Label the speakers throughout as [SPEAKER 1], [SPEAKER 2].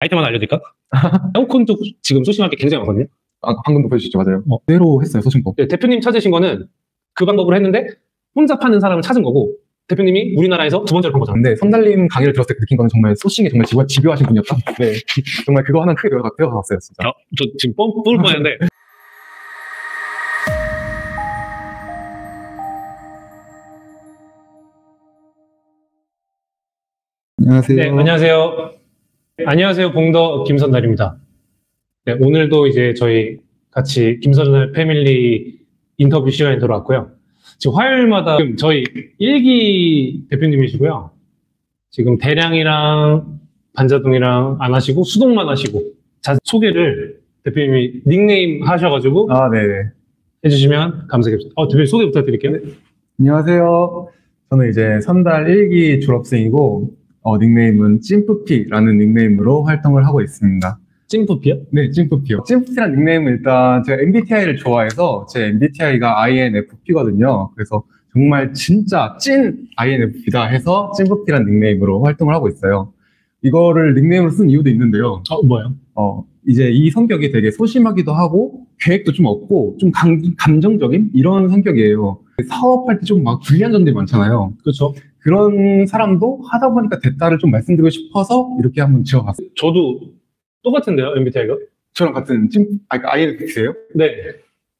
[SPEAKER 1] 아이템 하나 알려드릴까? 에어컨도 지금 소싱할 게 굉장히 많거든요.
[SPEAKER 2] 아, 방금도 보여주셨죠, 맞아요. 그대로 했어요, 소신법.
[SPEAKER 1] 네, 대표님 찾으신 거는 그 방법으로 했는데 혼자 파는 사람을 찾은 거고 대표님이 우리나라에서 두 번째로 판 거잖아요.
[SPEAKER 2] 근데 선달님 강의를 들었을 때 느낀 거는 정말 소싱에 정말 집요하신 분이었다. 네, 정말 그거 하나 크게 배워갔어요, 진짜.
[SPEAKER 1] 저 지금 뻔 뻔했는데
[SPEAKER 2] 안녕하세요.
[SPEAKER 1] 네, 안녕하세요. 안녕하세요. 봉더 김선달입니다. 네, 오늘도 이제 저희 같이 김선달 패밀리 인터뷰 시간이 돌아왔고요. 지금 화요일마다 지금 저희 일기 대표님이시고요. 지금 대량이랑 반자동이랑 안 하시고 수동만 하시고 소개를 대표님이 닉네임 하셔가지고
[SPEAKER 2] 아, 네.
[SPEAKER 1] 해주시면 감사하겠습니다. 대표님 소개 부탁드릴게요. 네.
[SPEAKER 2] 안녕하세요. 저는 이제 선달 1기 졸업생이고, 닉네임은 찐뿌피라는 닉네임으로 활동을 하고 있습니다.
[SPEAKER 1] 찐뿌피요?
[SPEAKER 2] 네, 찐뿌피요. 찐뿌피라는 닉네임은 일단 제가 MBTI를 좋아해서 제 MBTI가 INFP거든요. 그래서 정말 진짜 찐 INFP다 해서 찐뿌피라는 닉네임으로 활동을 하고 있어요. 이거를 닉네임으로 쓴 이유도 있는데요.
[SPEAKER 1] 뭐요?
[SPEAKER 2] 이제 이 성격이 되게 소심하기도 하고 계획도 좀 없고 좀 감정적인 이런 성격이에요. 사업할 때 좀 막 불리한 점들이 많잖아요.
[SPEAKER 1] 그렇죠.
[SPEAKER 2] 그런 사람도 하다 보니까 됐다를 좀 말씀드리고 싶어서 이렇게 한번 지어봤어요.
[SPEAKER 1] 저도 똑같은데요, MBTI가?
[SPEAKER 2] 저랑 같은 INFP세요?
[SPEAKER 1] 네.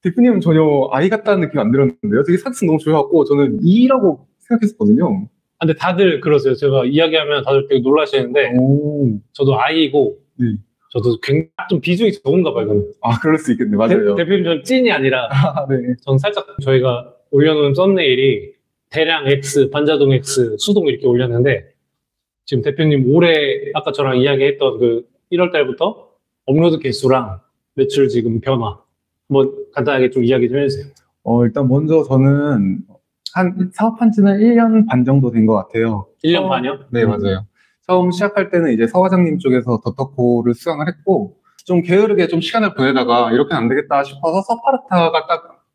[SPEAKER 2] 대표님은 전혀 I 같다는 느낌 안 들었는데요. 되게 사기성 너무 좋아갖고 저는 E라고 생각했었거든요.
[SPEAKER 1] 근데 다들 그러세요. 제가 이야기하면 다들 되게 놀라시는데 저도 I고
[SPEAKER 2] 네.
[SPEAKER 1] 저도 굉장히 좀 비중이 적은가 봐요. 이거는.
[SPEAKER 2] 아, 그럴 수 있겠네. 맞아요.
[SPEAKER 1] 대표님 전 찐이 아니라
[SPEAKER 2] 네.
[SPEAKER 1] 전 살짝 저희가 올려놓은 썸네일이 대량 X, 반자동 X, 수동 이렇게 올렸는데 지금 대표님 올해 아까 저랑 이야기했던 그 1월 달부터 업로드 개수랑 매출 지금 변화 한번 간단하게 좀 이야기 좀 해주세요.
[SPEAKER 2] 일단 먼저 저는 사업한 지는 1년 반 정도 된 것 같아요.
[SPEAKER 1] 1년 반이요?
[SPEAKER 2] 네, 맞아요. 처음 시작할 때는 이제 서 과장님 쪽에서 더터코를 수강을 했고, 좀 게으르게 좀 시간을 보내다가 이렇게는 안 되겠다 싶어서 서파르타가 딱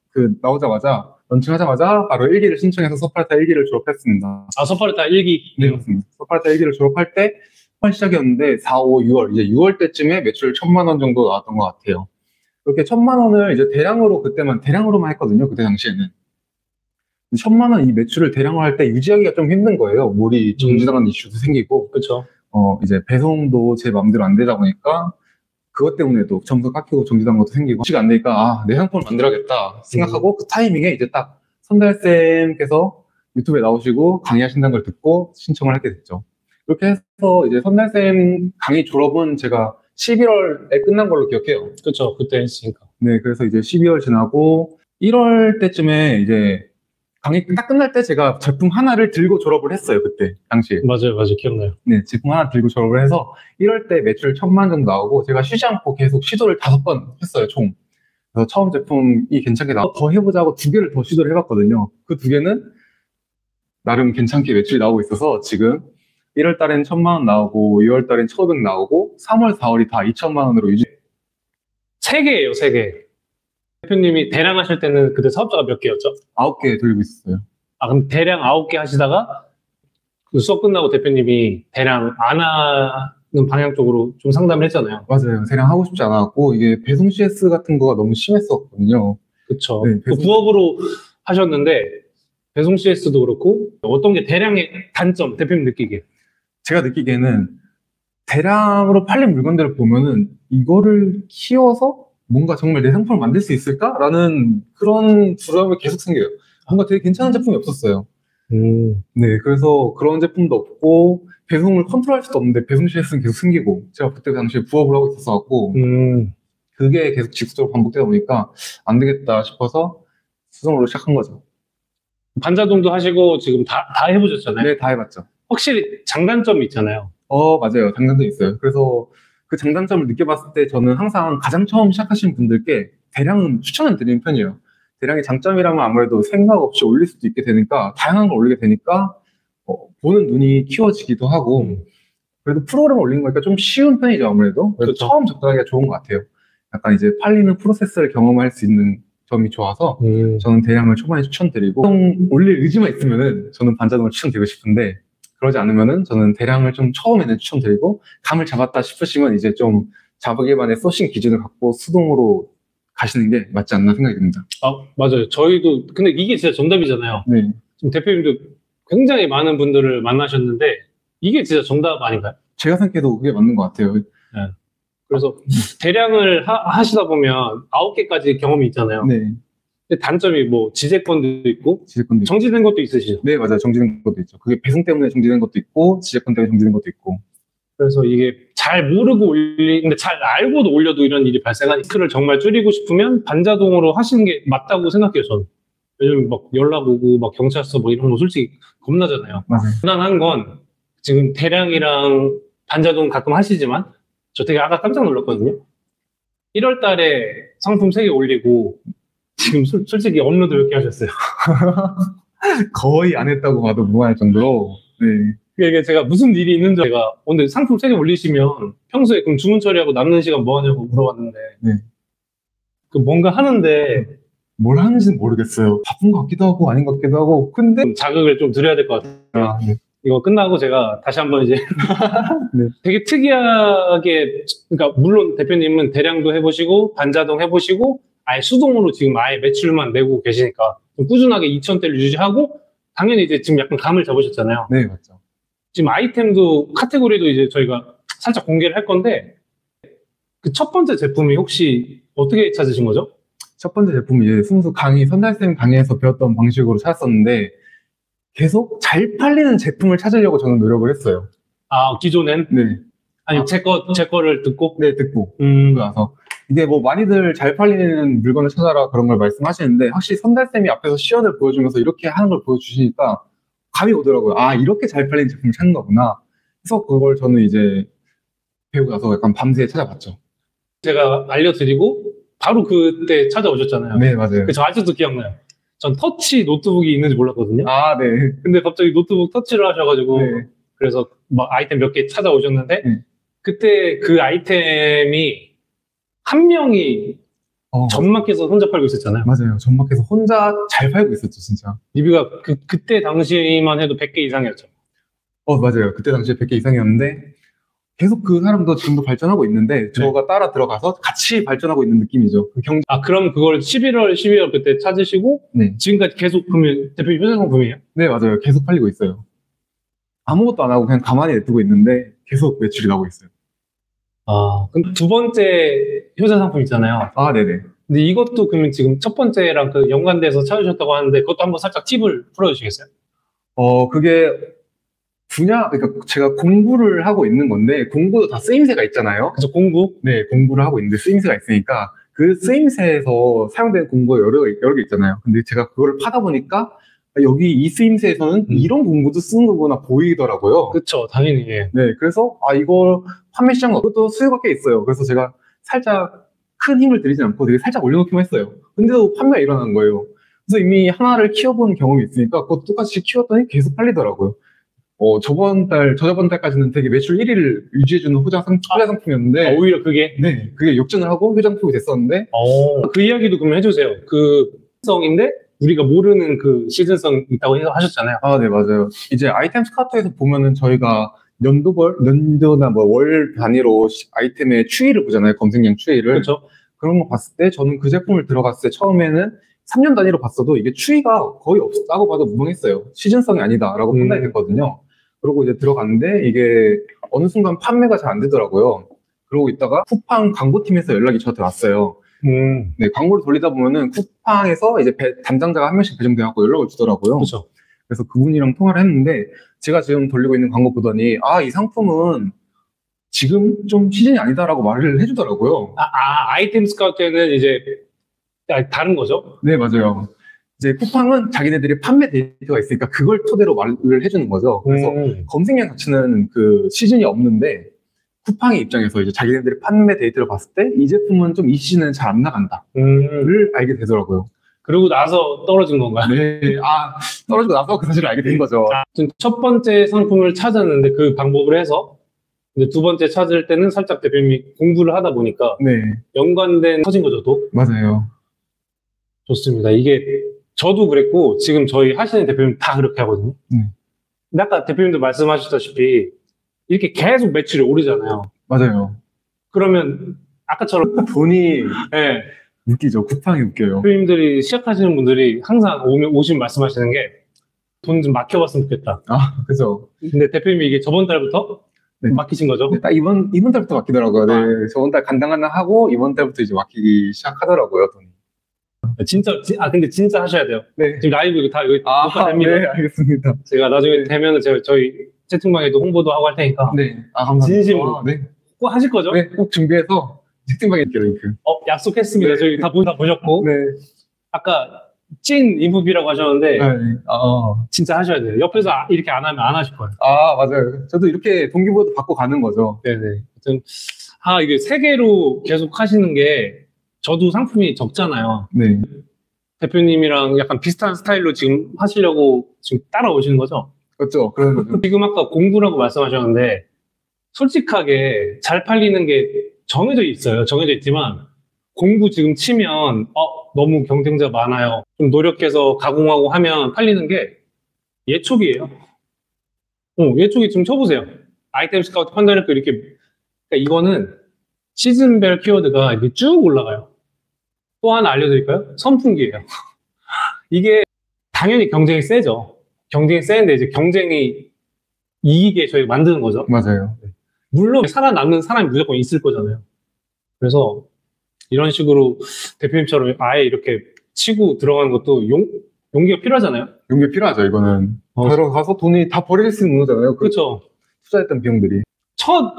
[SPEAKER 2] 나오자마자, 런칭하자마자 바로 1기를 신청해서 서파르타 1기를 졸업했습니다.
[SPEAKER 1] 아, 서파르타 1기?
[SPEAKER 2] 네, 맞습니다. 서파르타 1기를 졸업할 때 8월 시작이었는데 4, 5, 6월, 이제 6월 때쯤에 매출 1,000만 원 정도 나왔던 것 같아요. 그렇게 1,000만 원을 이제 대량으로만 했거든요, 그때 당시에는. 1,000만 원 이 매출을 대량화할 때 유지하기가 좀 힘든 거예요. 몰이 정지당하는 이슈도 생기고.
[SPEAKER 1] 그렇죠.
[SPEAKER 2] 이제 배송도 제 마음대로 안 되다 보니까 그것 때문에도 점수 깎이고 정지당한 것도 생기고 혹시가 안 되니까 내 상품을 만들어야겠다 생각하고 그 타이밍에 이제 딱 선달쌤께서 유튜브에 나오시고 강의하신다는 걸 듣고 신청을 하게 됐죠. 그렇게 해서 이제 선달쌤 강의 졸업은 제가 11월에 끝난 걸로 기억해요.
[SPEAKER 1] 그렇죠. 그때 했으니까.
[SPEAKER 2] 네, 그래서 이제 12월 지나고 1월 때쯤에 이제 강의 딱 끝날 때 제가 제품 하나를 들고 졸업을 했어요, 그때 당시에.
[SPEAKER 1] 맞아요, 기억나요.
[SPEAKER 2] 네, 제품 하나 들고 졸업을 해서 1월 때 매출 1,000만 정도 나오고 제가 쉬지 않고 계속 시도를 5번 했어요, 총. 그래서 처음 제품이 괜찮게 나와서 더 해보자고 2개를 더 시도를 해봤거든요. 그 2개는 나름 괜찮게 매출이 나오고 있어서 지금 1월 달엔 1,000만 원 나오고 2월 달엔 1,500 나오고 3월, 4월이 다 2,000만 원으로 유지.
[SPEAKER 1] 3개예요, 3개. 대표님이 대량 하실 때는 그때 사업자가 몇 개였죠?
[SPEAKER 2] 9개 돌리고 있었어요.
[SPEAKER 1] 아, 그럼 대량 9개 하시다가 그 수업 끝나고 대표님이 대량 안 하는 방향 쪽으로 좀 상담을 했잖아요.
[SPEAKER 2] 맞아요. 대량 하고 싶지 않았고 이게 배송 CS 같은 거가 너무 심했었거든요.
[SPEAKER 1] 그렇죠.
[SPEAKER 2] 네,
[SPEAKER 1] 부업으로 하셨는데 배송 CS도 그렇고 어떤 게 대량의 단점 대표님 느끼기에?
[SPEAKER 2] 제가 느끼기에는 대량으로 팔린 물건들을 보면은 이거를 키워서 뭔가 정말 내 상품을 만들 수 있을까라는 그런 두려움이 계속 생겨요. 뭔가 되게 괜찮은 제품이 없었어요. 네, 그래서 그런 제품도 없고 배송을 컨트롤할 수도 없는데 배송 CS는 계속 생기고 제가 그때 당시에 부업을 하고 있었어갖고 그게 계속 지속적으로 반복되다 보니까 안 되겠다 싶어서 수동으로 시작한 거죠.
[SPEAKER 1] 반자동도 하시고 지금 다 해보셨잖아요.
[SPEAKER 2] 네, 다 해봤죠.
[SPEAKER 1] 확실히 장단점이 있잖아요.
[SPEAKER 2] 맞아요. 장단점이 있어요. 그래서 그 장단점을 느껴봤을 때 저는 항상 가장 처음 시작하시는 분들께 대량은 추천을 드리는 편이에요. 대량의 장점이라면 아무래도 생각 없이 올릴 수도 있게 되니까 다양한 걸 올리게 되니까 보는 눈이 키워지기도 하고 그래도 프로그램을 올리는 거니까 좀 쉬운 편이죠. 아무래도 그래서
[SPEAKER 1] 그렇죠.
[SPEAKER 2] 처음 접근하기가 좋은 것 같아요. 약간 이제 팔리는 프로세스를 경험할 수 있는 점이 좋아서 저는 대량을 초반에 추천드리고 올릴 의지만 있으면은 저는 반자동을 추천드리고 싶은데 그러지 않으면은 저는 대량을 좀 처음에는 추천드리고, 감을 잡았다 싶으시면 이제 좀 자기만의 소싱 기준을 갖고 수동으로 가시는 게 맞지 않나 생각이 듭니다.
[SPEAKER 1] 아, 맞아요. 저희도, 근데 이게 진짜 정답이잖아요.
[SPEAKER 2] 네.
[SPEAKER 1] 지금 대표님도 굉장히 많은 분들을 만나셨는데, 이게 진짜 정답 아닌가요?
[SPEAKER 2] 제가 생각해도 그게 맞는 것 같아요.
[SPEAKER 1] 그래서 대량을 하시다 보면 9개까지 경험이 있잖아요.
[SPEAKER 2] 네.
[SPEAKER 1] 근데 단점이 뭐 지재권도 있고,
[SPEAKER 2] 지재권도 있고.
[SPEAKER 1] 정지된 것도 있으시죠?
[SPEAKER 2] 네, 맞아요. 정지된 것도 있죠. 그게 배송 때문에 정지된 것도 있고, 지재권 때문에 정지된 것도 있고.
[SPEAKER 1] 그래서 이게 잘 모르고 근데 잘 알고도 올려도 이런 일이 발생하니 리스크를 정말 줄이고 싶으면 반자동으로 하시는 게 맞다고 생각해요, 저는. 왜냐면 막 연락 오고 막 경찰서 뭐 이런 거 솔직히 겁나잖아요.
[SPEAKER 2] 맞아요.
[SPEAKER 1] 무난한 건 지금 대량이랑 반자동 가끔 하시지만 저 되게 아까 깜짝 놀랐거든요. 1월 달에 상품 3개 올리고 지금 솔직히 업로드 몇 개 하셨어요?
[SPEAKER 2] 거의 안 했다고 봐도 무방할 정도로. 네.
[SPEAKER 1] 이게 제가 무슨 일이 있는 줄 제가 오늘 상품 3개 올리시면 평소에 그럼 주문 처리하고 남는 시간 뭐 하냐고 물어봤는데
[SPEAKER 2] 네.
[SPEAKER 1] 그 뭔가 하는데
[SPEAKER 2] 뭘 하는지는 모르겠어요. 바쁜 것 같기도 하고 아닌 것 같기도 하고. 근데
[SPEAKER 1] 좀 자극을 좀 드려야 될 것 같아요.
[SPEAKER 2] 아, 네.
[SPEAKER 1] 이거 끝나고 제가 다시 한번 이제
[SPEAKER 2] 네.
[SPEAKER 1] 되게 특이하게, 그러니까 물론 대표님은 대량도 해보시고 반자동 해보시고 아예 수동으로 지금 아예 매출만 내고 계시니까 좀 꾸준하게 2,000대를 유지하고 당연히 이제 지금 약간 감을 잡으셨잖아요.
[SPEAKER 2] 네, 맞죠.
[SPEAKER 1] 지금 아이템도 카테고리도 이제 저희가 살짝 공개를 할 건데 그 첫 번째 제품이 혹시 어떻게 찾으신 거죠?
[SPEAKER 2] 첫 번째 제품이 이제 순수 강의, 선달쌤 강의에서 배웠던 방식으로 찾았었는데 계속 잘 팔리는 제품을 찾으려고 저는 노력을 했어요.
[SPEAKER 1] 아, 기존엔?
[SPEAKER 2] 네.
[SPEAKER 1] 아니, 제 거를 듣고?
[SPEAKER 2] 네, 듣고. 그래서 이게 뭐 많이들 잘 팔리는 물건을 찾아라 그런 걸 말씀하시는데 확실히 선달쌤이 앞에서 시연을 보여주면서 이렇게 하는 걸 보여주시니까 감이 오더라고요. 아, 이렇게 잘 팔리는 제품을 찾는 거구나. 그래서 그걸 저는 이제 배우고 나서 약간 밤새 찾아봤죠.
[SPEAKER 1] 제가 알려드리고 바로 그때 찾아오셨잖아요.
[SPEAKER 2] 네, 맞아요.
[SPEAKER 1] 저 아직도 기억나요. 전 터치 노트북이 있는지 몰랐거든요.
[SPEAKER 2] 아, 네.
[SPEAKER 1] 근데 갑자기 노트북 터치를 하셔가지고
[SPEAKER 2] 네.
[SPEAKER 1] 그래서 막 아이템 몇 개 찾아오셨는데
[SPEAKER 2] 네.
[SPEAKER 1] 그때 그 아이템이 한 명이 전마켓에서 혼자 팔고 있었잖아요.
[SPEAKER 2] 맞아요. 전마켓에서 혼자 잘 팔고 있었죠, 진짜.
[SPEAKER 1] 리뷰가 그때 당시만 해도 100개 이상이었죠.
[SPEAKER 2] 맞아요. 그때 당시에 100개 이상이었는데 계속 그 사람도 지금도 발전하고 있는데 저가 따라 들어가서 같이 발전하고 있는 느낌이죠.
[SPEAKER 1] 그럼 그걸 11월, 12월 그때 찾으시고
[SPEAKER 2] 네.
[SPEAKER 1] 지금까지 계속 그러면 대표님 효자 상품이에요?
[SPEAKER 2] 네, 맞아요. 계속 팔리고 있어요. 아무것도 안 하고 그냥 가만히 냅두고 있는데 계속 매출이 나오고 있어요.
[SPEAKER 1] 아, 그럼 두 번째 효자 상품 있잖아요.
[SPEAKER 2] 아, 네네.
[SPEAKER 1] 근데 이것도 그러면 지금 첫 번째랑 그 연관돼서 찾으셨다고 하는데 그것도 한번 살짝 팁을 풀어주시겠어요?
[SPEAKER 2] 그게 그러니까 제가 공부를 하고 있는 건데 공부도 다 쓰임새가 있잖아요.
[SPEAKER 1] 그래서 공부?
[SPEAKER 2] 네, 공부를 하고 있는데 쓰임새가 있으니까 그 쓰임새에서 사용되는 공부가 여러 개 있잖아요. 근데 제가 그거를 파다 보니까 여기 이 쓰임새에서는 이런 공부도 쓰는 거구나 보이더라고요.
[SPEAKER 1] 그쵸, 당연히. 예.
[SPEAKER 2] 네, 그래서 이걸 판매 시장 그것도 수요가 꽤 있어요. 그래서 제가 살짝 큰 힘을 들이지 않고 되게 살짝 올려놓기만 했어요. 근데도 판매가 일어나는 거예요. 그래서 이미 하나를 키워본 경험이 있으니까 그것도 똑같이 키웠더니 계속 팔리더라고요. 저저번 달까지는 되게 매출 1위를 유지해주는 효자 상품이었는데
[SPEAKER 1] 오히려 그게?
[SPEAKER 2] 네, 그게 역전을 하고 효자 상품이 됐었는데
[SPEAKER 1] 그 이야기도 그러면 해주세요. 그 시즌성인데 우리가 모르는 그 시즌성 있다고 하셨잖아요.
[SPEAKER 2] 아, 네, 맞아요. 이제 아이템 스카우트에서 보면은 저희가 연도나 뭐 월 단위로 아이템의 추이를 보잖아요. 검색량 추이를.
[SPEAKER 1] 그렇죠.
[SPEAKER 2] 그런 거 봤을 때 저는 그 제품을 들어갔을 때 처음에는 3년 단위로 봤어도 이게 추이가 거의 없다고 봐도 무방했어요. 시즌성이 아니다라고 판단이 됐거든요. 그러고 이제 들어갔는데 이게 어느 순간 판매가 잘 안 되더라고요. 그러고 있다가 쿠팡 광고팀에서 연락이 저한테 왔어요. 네, 광고를 돌리다 보면은 쿠팡에서 이제 담당자가 한 명씩 배정돼갖고 연락을 주더라고요.
[SPEAKER 1] 그렇죠.
[SPEAKER 2] 그래서 그분이랑 통화를 했는데 제가 지금 돌리고 있는 광고 보더니 이 상품은 지금 좀 시즌이 아니다라고 말을 해주더라고요.
[SPEAKER 1] 아이템 스카우트에는 이제 다른 거죠?
[SPEAKER 2] 네, 맞아요. 이제 쿠팡은 자기네들이 판매 데이터가 있으니까 그걸 토대로 말을 해주는 거죠. 그래서 검색량 자체는 그 시즌이 없는데 쿠팡의 입장에서 이제 자기네들이 판매 데이터를 봤을 때 이 제품은 좀 이 시즌은 잘 안 나간다를 알게 되더라고요.
[SPEAKER 1] 그러고 나서 떨어진 건가요?
[SPEAKER 2] 네, 떨어지고 나서 그 사실을 알게 된 거죠.
[SPEAKER 1] 첫 번째 상품을 찾았는데 그 방법을 해서 근데 두 번째 찾을 때는 살짝 대표님이 공부를 하다 보니까
[SPEAKER 2] 네,
[SPEAKER 1] 연관된 터진 거죠, 또?
[SPEAKER 2] 맞아요.
[SPEAKER 1] 좋습니다. 이게 저도 그랬고 지금 저희 하시는 대표님 다 그렇게 하거든요. 근데 아까 대표님도 말씀하셨다시피 이렇게 계속 매출이 오르잖아요.
[SPEAKER 2] 맞아요.
[SPEAKER 1] 그러면 아까처럼
[SPEAKER 2] 돈이
[SPEAKER 1] 네,
[SPEAKER 2] 웃기죠. 쿠팡이 웃겨요.
[SPEAKER 1] 대표님들이 시작하시는 분들이 항상 오시면 말씀하시는 게 돈 좀 막혀봤으면 좋겠다.
[SPEAKER 2] 아, 그죠.
[SPEAKER 1] 근데 대표님이 이게 저번 달부터
[SPEAKER 2] 네.
[SPEAKER 1] 막히신 거죠?
[SPEAKER 2] 딱 이번 달부터 맡기더라고요. 네. 저번 달 간당간당 하고 이번 달부터 이제 맡기기 시작하더라고요, 돈이.
[SPEAKER 1] 근데 진짜 하셔야 돼요.
[SPEAKER 2] 네.
[SPEAKER 1] 지금 라이브 이거 다 여기 녹화됩니다.
[SPEAKER 2] 네, 알겠습니다.
[SPEAKER 1] 제가 나중에 되면은 저희 채팅방에도 홍보도 하고 할 테니까.
[SPEAKER 2] 네. 아, 감사합니다.
[SPEAKER 1] 진심으로.
[SPEAKER 2] 네.
[SPEAKER 1] 꼭 하실 거죠?
[SPEAKER 2] 네, 꼭 준비해서 채팅방에 이렇게 링크.
[SPEAKER 1] 약속했습니다.
[SPEAKER 2] 네.
[SPEAKER 1] 저희 다 보셨고.
[SPEAKER 2] 네.
[SPEAKER 1] 아까 찐 인프피라고 하셨는데
[SPEAKER 2] 네.
[SPEAKER 1] 진짜 하셔야 돼요. 옆에서 이렇게 안 하면 안 하실 거예요.
[SPEAKER 2] 아, 맞아요. 저도 이렇게 동기부여도 받고 가는 거죠.
[SPEAKER 1] 네네. 하여튼 이게 세 개로 계속 하시는 게 저도 상품이 적잖아요.
[SPEAKER 2] 네.
[SPEAKER 1] 대표님이랑 약간 비슷한 스타일로 지금 하시려고 지금 따라오시는 거죠?
[SPEAKER 2] 그렇죠. 그런 거죠.
[SPEAKER 1] 지금 아까 공부라고 말씀하셨는데 솔직하게 잘 팔리는 게 정해져 있어요. 정해져 있지만 공부 지금 치면 너무 경쟁자 많아요. 좀 노력해서 가공하고 하면 팔리는 게 예촉이에요. 예촉이 지금 쳐보세요. 아이템 스카우트 판단했고 이렇게 그러니까 이거는 시즌별 키워드가 이렇게 쭉 올라가요. 또 하나 알려드릴까요? 선풍기예요. 이게 당연히 경쟁이 세죠. 경쟁이 세는데 이제 경쟁이 이기게 저희가 만드는 거죠.
[SPEAKER 2] 맞아요.
[SPEAKER 1] 물론 살아남는 사람이 무조건 있을 거잖아요. 그래서 이런 식으로 대표님처럼 아예 이렇게 치고 들어가는 것도 용기가 필요하잖아요.
[SPEAKER 2] 용기 필요하죠, 이거는. 들어가서 돈이 다 버릴 수 있는 거잖아요.
[SPEAKER 1] 그렇죠.
[SPEAKER 2] 투자했던 비용들이.
[SPEAKER 1] 첫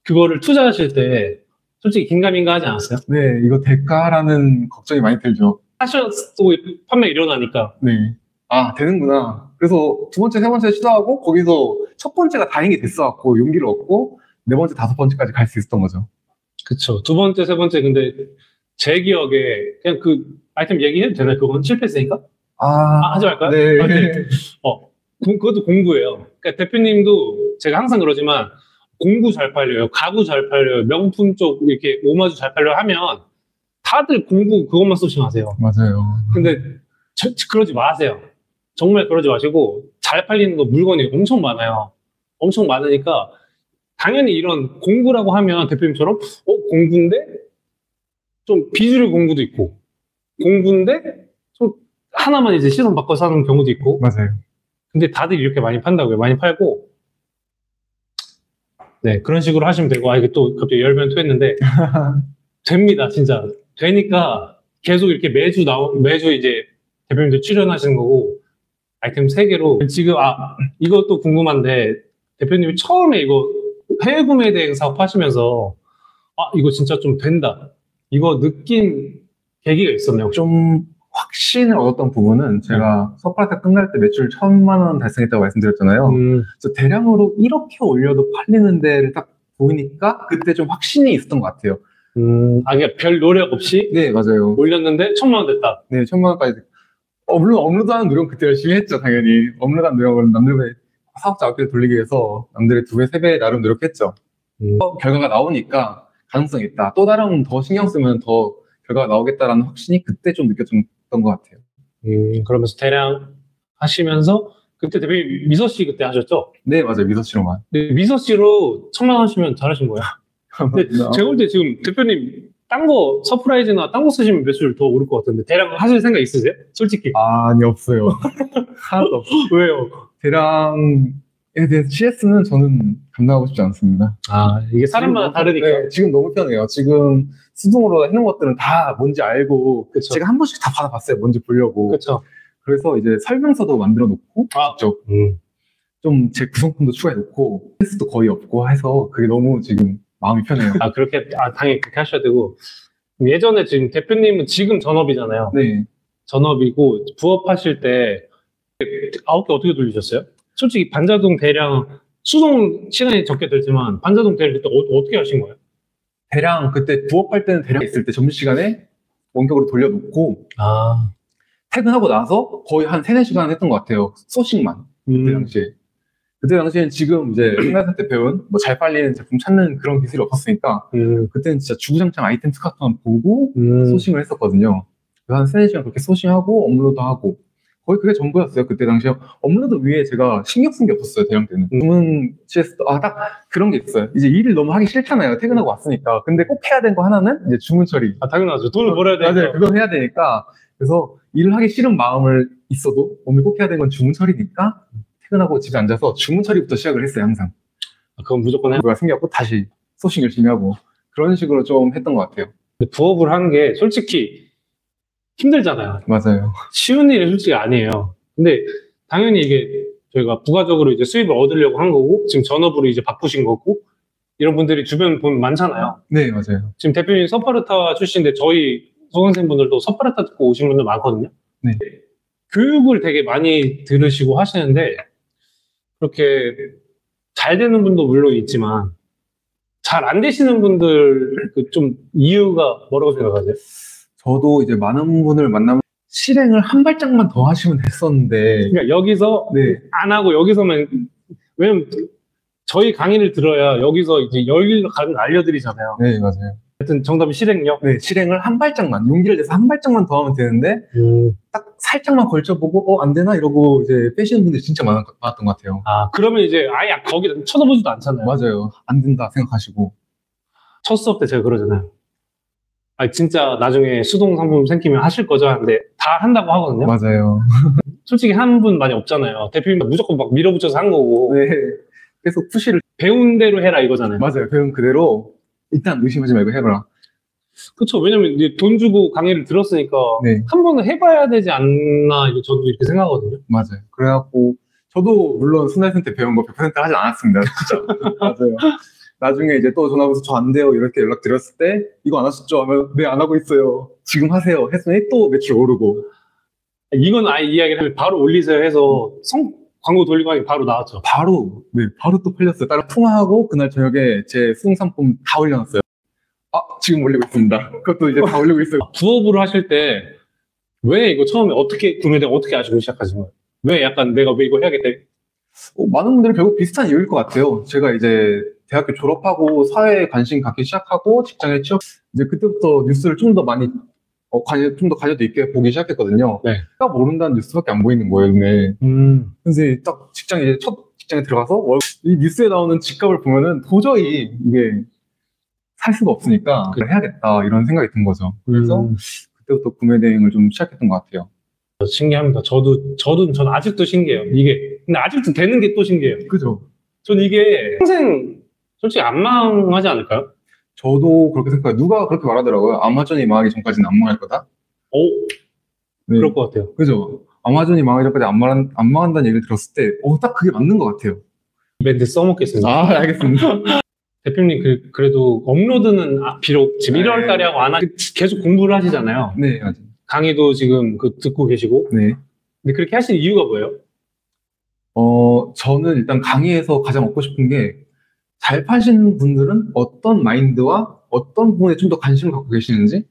[SPEAKER 1] 그거를 투자하실 때 솔직히 긴가민가 하지 않았어요?
[SPEAKER 2] 네, 이거 될까라는 걱정이 많이 들죠.
[SPEAKER 1] 하셨고 판매 일어나니까.
[SPEAKER 2] 네. 아, 되는구나. 그래서 두 번째, 세 번째 시도하고 거기서 첫 번째가 다행히 됐어갖고 용기를 얻고 네 번째, 다섯 번째까지 갈 수 있었던 거죠.
[SPEAKER 1] 그쵸. 두 번째, 세 번째 근데 제 기억에 그냥 그 아이템 얘기해도 되나요? 그건 실패했으니까? 하지 말까요?
[SPEAKER 2] 네.
[SPEAKER 1] 네. 그것도 공부예요. 그러니까 대표님도 제가 항상 그러지만 공구 잘 팔려요. 가구 잘 팔려요. 명품 쪽 이렇게 오마주 잘 팔려요 하면 다들 공구 그것만 소싱하세요.
[SPEAKER 2] 맞아요.
[SPEAKER 1] 근데 그러지 마세요. 정말 그러지 마시고 잘 팔리는 거 물건이 엄청 많아요. 엄청 많으니까 당연히 이런 공구라고 하면 대표님처럼 공구인데 좀 비주류 공구도 있고 공구인데 좀 하나만 이제 시선 바꿔서 하는 경우도 있고
[SPEAKER 2] 맞아요.
[SPEAKER 1] 근데 다들 이렇게 많이 판다고요. 많이 팔고 네 그런 식으로 하시면 되고 이게 또 갑자기 열변 토했는데 됩니다. 진짜 되니까 계속 이렇게 매주 이제 대표님들 출연하시는 거고 아이템 3개로 지금 이것도 궁금한데 대표님이 처음에 이거 해외 구매 대행 사업 하시면서 이거 진짜 좀 된다 이거 느낀 계기가 있었나요?
[SPEAKER 2] 좀 확신을 얻었던 부분은 제가 서프라이트 끝날 때 매출 1,000만 원 달성했다고 말씀드렸잖아요. 그래서 대량으로 이렇게 올려도 팔리는 데를 딱 보이니까 그때 좀 확신이 있었던 것 같아요.
[SPEAKER 1] 그러니까 별 노력 없이
[SPEAKER 2] 네, 맞아요.
[SPEAKER 1] 올렸는데 1,000만 원 됐다.
[SPEAKER 2] 네, 1,000만 원까지. 물론 업로드하는 노력은 그때 열심히 했죠, 당연히. 업로드하는 노력은 남들의 사업자 어깨를 돌리기 위해서 남들의 2배, 3배 나름 노력했죠. 결과가 나오니까 가능성이 있다. 또 다른 더 신경 쓰면 더 결과가 나오겠다라는 확신이 그때 좀 느껴졌던 것 같아요.
[SPEAKER 1] 그러면서 대량 하시면서 그때 대표님 미서 씨 그때 하셨죠?
[SPEAKER 2] 네, 맞아요. 미서 씨로만.
[SPEAKER 1] 네, 미서 씨로 1,000만 원이면 잘하신 거예요. 근데 제가 볼 때 지금 대표님 딴 거 서프라이즈나 딴 거 쓰시면 매출 더 오를 것 같은데 대량 하실 생각 있으세요? 솔직히.
[SPEAKER 2] 아니, 없어요. 하나도 없어요.
[SPEAKER 1] 왜요?
[SPEAKER 2] 대량에 대해서 CS는 저는 감당하고 싶지 않습니다.
[SPEAKER 1] 이게 사람마다 다르니까.
[SPEAKER 2] 네, 지금 너무 편해요. 지금 수동으로 해놓은 것들은 다 뭔지 알고
[SPEAKER 1] 그쵸.
[SPEAKER 2] 제가 한 번씩 다 받아봤어요. 뭔지 보려고.
[SPEAKER 1] 그렇죠.
[SPEAKER 2] 그래서 이제 설명서도 만들어 놓고 직접 좀 제 구성품도 추가해 놓고 테스트도 거의 없고 해서 그게 너무 지금 마음이 편해요.
[SPEAKER 1] 그렇게 당연히 그렇게 하셔야 되고 예전에 지금 대표님은 지금 전업이잖아요.
[SPEAKER 2] 네.
[SPEAKER 1] 전업이고 부업하실 때 9개 어떻게 돌리셨어요? 솔직히 반자동 대량 수동 시간이 적게 들지만 반자동 대량 그때 어떻게 하신 거예요?
[SPEAKER 2] 대량 그때 부업할 때는 대량 있을 때 점심시간에 원격으로 돌려놓고 퇴근하고 나서 거의 한 3-4시간 했던 것 같아요. 소싱만. 그때 당시에. 그때 당시엔 지금 이제 생각할 때 배운 뭐 잘 팔리는 제품 찾는 그런 기술이 없었으니까 그때는 진짜 주구장창 아이템 스카우트만 보고 소싱을 했었거든요. 그래서 한 3-4시간 그렇게 소싱하고 업로드하고 거의 그게 전부였어요. 그때 당시에 업로드 위에 제가 신경 쓴 게 없었어요. 대형 때는. 주문 CS도 딱 그런 게 있어요. 이제 일을 너무 하기 싫잖아요. 퇴근하고 왔으니까. 근데 꼭 해야 되는 거 하나는 이제 주문 처리.
[SPEAKER 1] 당연하죠. 돈을 벌어야 되니까.
[SPEAKER 2] 맞아요. 그건 해야 되니까. 그래서 일을 하기 싫은 마음을 있어도 오늘 꼭 해야 되는 건 주문 처리니까 퇴근하고 집에 앉아서 주문 처리부터 시작을 했어요. 항상.
[SPEAKER 1] 그건 무조건 해야
[SPEAKER 2] 뭐가 생겼고 다시 소싱 열심히 하고 그런 식으로 좀 했던 것 같아요.
[SPEAKER 1] 부업을 하는 게 솔직히 힘들잖아요.
[SPEAKER 2] 맞아요.
[SPEAKER 1] 쉬운 일이 솔직히 아니에요. 근데 당연히 이게 저희가 부가적으로 이제 수입을 얻으려고 한 거고, 지금 전업으로 이제 바꾸신 거고, 이런 분들이 주변 보면 많잖아요.
[SPEAKER 2] 네, 맞아요.
[SPEAKER 1] 지금 대표님 서파르타 출신인데 저희 수강생분들도 서파르타 듣고 오신 분들 많거든요.
[SPEAKER 2] 네.
[SPEAKER 1] 교육을 되게 많이 들으시고 하시는데, 그렇게 잘 되는 분도 물론 있지만, 잘 안 되시는 분들 그 좀 이유가 뭐라고 생각하세요?
[SPEAKER 2] 저도 이제 많은 분을 만나면 실행을 한 발짝만 더 하시면 됐었는데
[SPEAKER 1] 그러니까 여기서
[SPEAKER 2] 네.
[SPEAKER 1] 안 하고 여기서만, 왜냐면 저희 강의를 들어야 여기서 이제 여기로 가는 알려드리잖아요.
[SPEAKER 2] 네, 맞아요.
[SPEAKER 1] 하여튼 정답은 실행력.
[SPEAKER 2] 네, 실행을 한 발짝만 용기를 내서 한 발짝만 더 하면 되는데 딱 살짝만 걸쳐보고 안 되나 이러고 이제 빼시는 분들이 진짜 많았던 것 같아요.
[SPEAKER 1] 아, 그러면 이제 아예 거기 쳐다보지도 않잖아요.
[SPEAKER 2] 맞아요. 안 된다 생각하시고.
[SPEAKER 1] 첫 수업 때 제가 그러잖아요. 아, 진짜 나중에 수동 상품 생기면 하실 거죠 하는데 다 한다고 하거든요.
[SPEAKER 2] 맞아요.
[SPEAKER 1] 솔직히 한 분 많이 없잖아요. 대표님 무조건 막 밀어붙여서 한 거고.
[SPEAKER 2] 네. 계속 푸시를.
[SPEAKER 1] 배운 대로 해라 이거잖아요.
[SPEAKER 2] 맞아요. 배운 그대로 일단 의심하지 말고 해봐라.
[SPEAKER 1] 그렇죠. 왜냐면 이제 돈 주고 강의를 들었으니까
[SPEAKER 2] 네.
[SPEAKER 1] 한 번은 해봐야 되지 않나 이제 저도 이렇게 생각하거든요.
[SPEAKER 2] 맞아요. 그래갖고 저도 물론 순환생 때 배운 거 100% 하진 않았습니다. 진짜. 맞아요. 나중에 이제 또 전화 와서 저 안 돼요 이렇게 연락 드렸을 때 이거 안 하셨죠? 하면 네, 안 하고 있어요. 지금 하세요. 했더니 또 매출 오르고.
[SPEAKER 1] 이건 아예 이야기를 하면 바로 올리세요 해서 광고 돌리고 하니 바로 나왔죠.
[SPEAKER 2] 바로 또 팔렸어요. 따로 통화하고 그날 저녁에 제 수능 상품 다 올려놨어요. 아, 지금 올리고 있습니다. 그것도 이제 다 올리고 있어요.
[SPEAKER 1] 부업으로 하실 때 왜 이거 처음에 어떻게 구매되고 어떻게 아시고 시작하신 거예요? 왜 약간 내가 왜 이거 해야겠다?
[SPEAKER 2] 많은 분들이 결국 비슷한 이유일 것 같아요. 제가 이제 대학교 졸업하고 사회에 관심 갖기 시작하고 직장에 취업, 이제 그때부터 뉴스를 좀 더 많이, 좀 더 관여도 있게 보기 시작했거든요.
[SPEAKER 1] 네.
[SPEAKER 2] 내가 모른다는 뉴스밖에 안 보이는 거예요, 눈에. 그래서 딱 이제 첫 직장에 들어가서 이 뉴스에 나오는 집값을 보면은 도저히 이게 살 수가 없으니까 해야겠다 이런 생각이 든 거죠. 그래서 그때부터 구매 대행을 좀 시작했던 것 같아요.
[SPEAKER 1] 신기합니다. 저는 아직도 신기해요. 이게. 근데 아직도 되는 게 또 신기해요.
[SPEAKER 2] 그죠?
[SPEAKER 1] 전 이게 평생 솔직히 안 망하지 않을까요?
[SPEAKER 2] 저도 그렇게 생각해요. 누가 그렇게 말하더라고요. 아마존이 망하기 전까지는 안 망할 거다.
[SPEAKER 1] 오,
[SPEAKER 2] 네.
[SPEAKER 1] 그럴 것 같아요.
[SPEAKER 2] 그죠? 아마존이 망하기 전까지 안 망한다는 얘기를 들었을 때, 딱 그게 맞는 것 같아요.
[SPEAKER 1] 멘트 써먹겠습니다.
[SPEAKER 2] 아, 알겠습니다.
[SPEAKER 1] 대표님, 그래도 업로드는 비록 지금 1월 달에 하고 안 하고 계속 공부를 하시잖아요.
[SPEAKER 2] 네, 맞아요.
[SPEAKER 1] 강의도 지금 듣고 계시고.
[SPEAKER 2] 네.
[SPEAKER 1] 근데 그렇게 하시는 이유가 뭐예요?
[SPEAKER 2] 저는 일단 강의에서 가장 얻고 싶은 게, 잘 파시는 분들은 어떤 마인드와 어떤 부분에 좀 더 관심을 갖고 계시는지,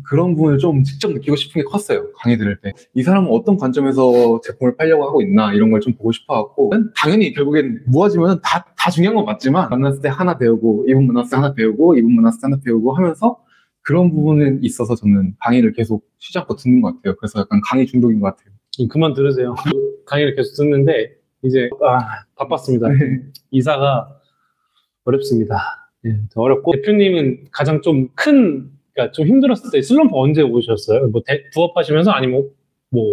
[SPEAKER 2] 그런 부분을 좀 직접 느끼고 싶은 게 컸어요. 강의 들을 때. 이 사람은 어떤 관점에서 제품을 팔려고 하고 있나, 이런 걸 좀 보고 싶어 갖고, 당연히 결국엔 모아지면 다 중요한 건 맞지만, 만났을 때 하나 배우고, 이분 만났을 때 하나 배우고, 이분 만났을 때 하나 배우고 하면서, 그런 부분에 있어서 저는 강의를 계속 쉬지 않고 듣는 것 같아요. 그래서 약간 강의 중독인 것 같아요.
[SPEAKER 1] 그만 들으세요. 강의를 계속 듣는데, 이제, 바빴습니다.
[SPEAKER 2] 네.
[SPEAKER 1] 이사가 어렵습니다. 예, 더 어렵고. 대표님은 가장 그러니까 좀 힘들었을 때 슬럼프 언제 오셨어요? 뭐, 부업하시면서 아니면 뭐.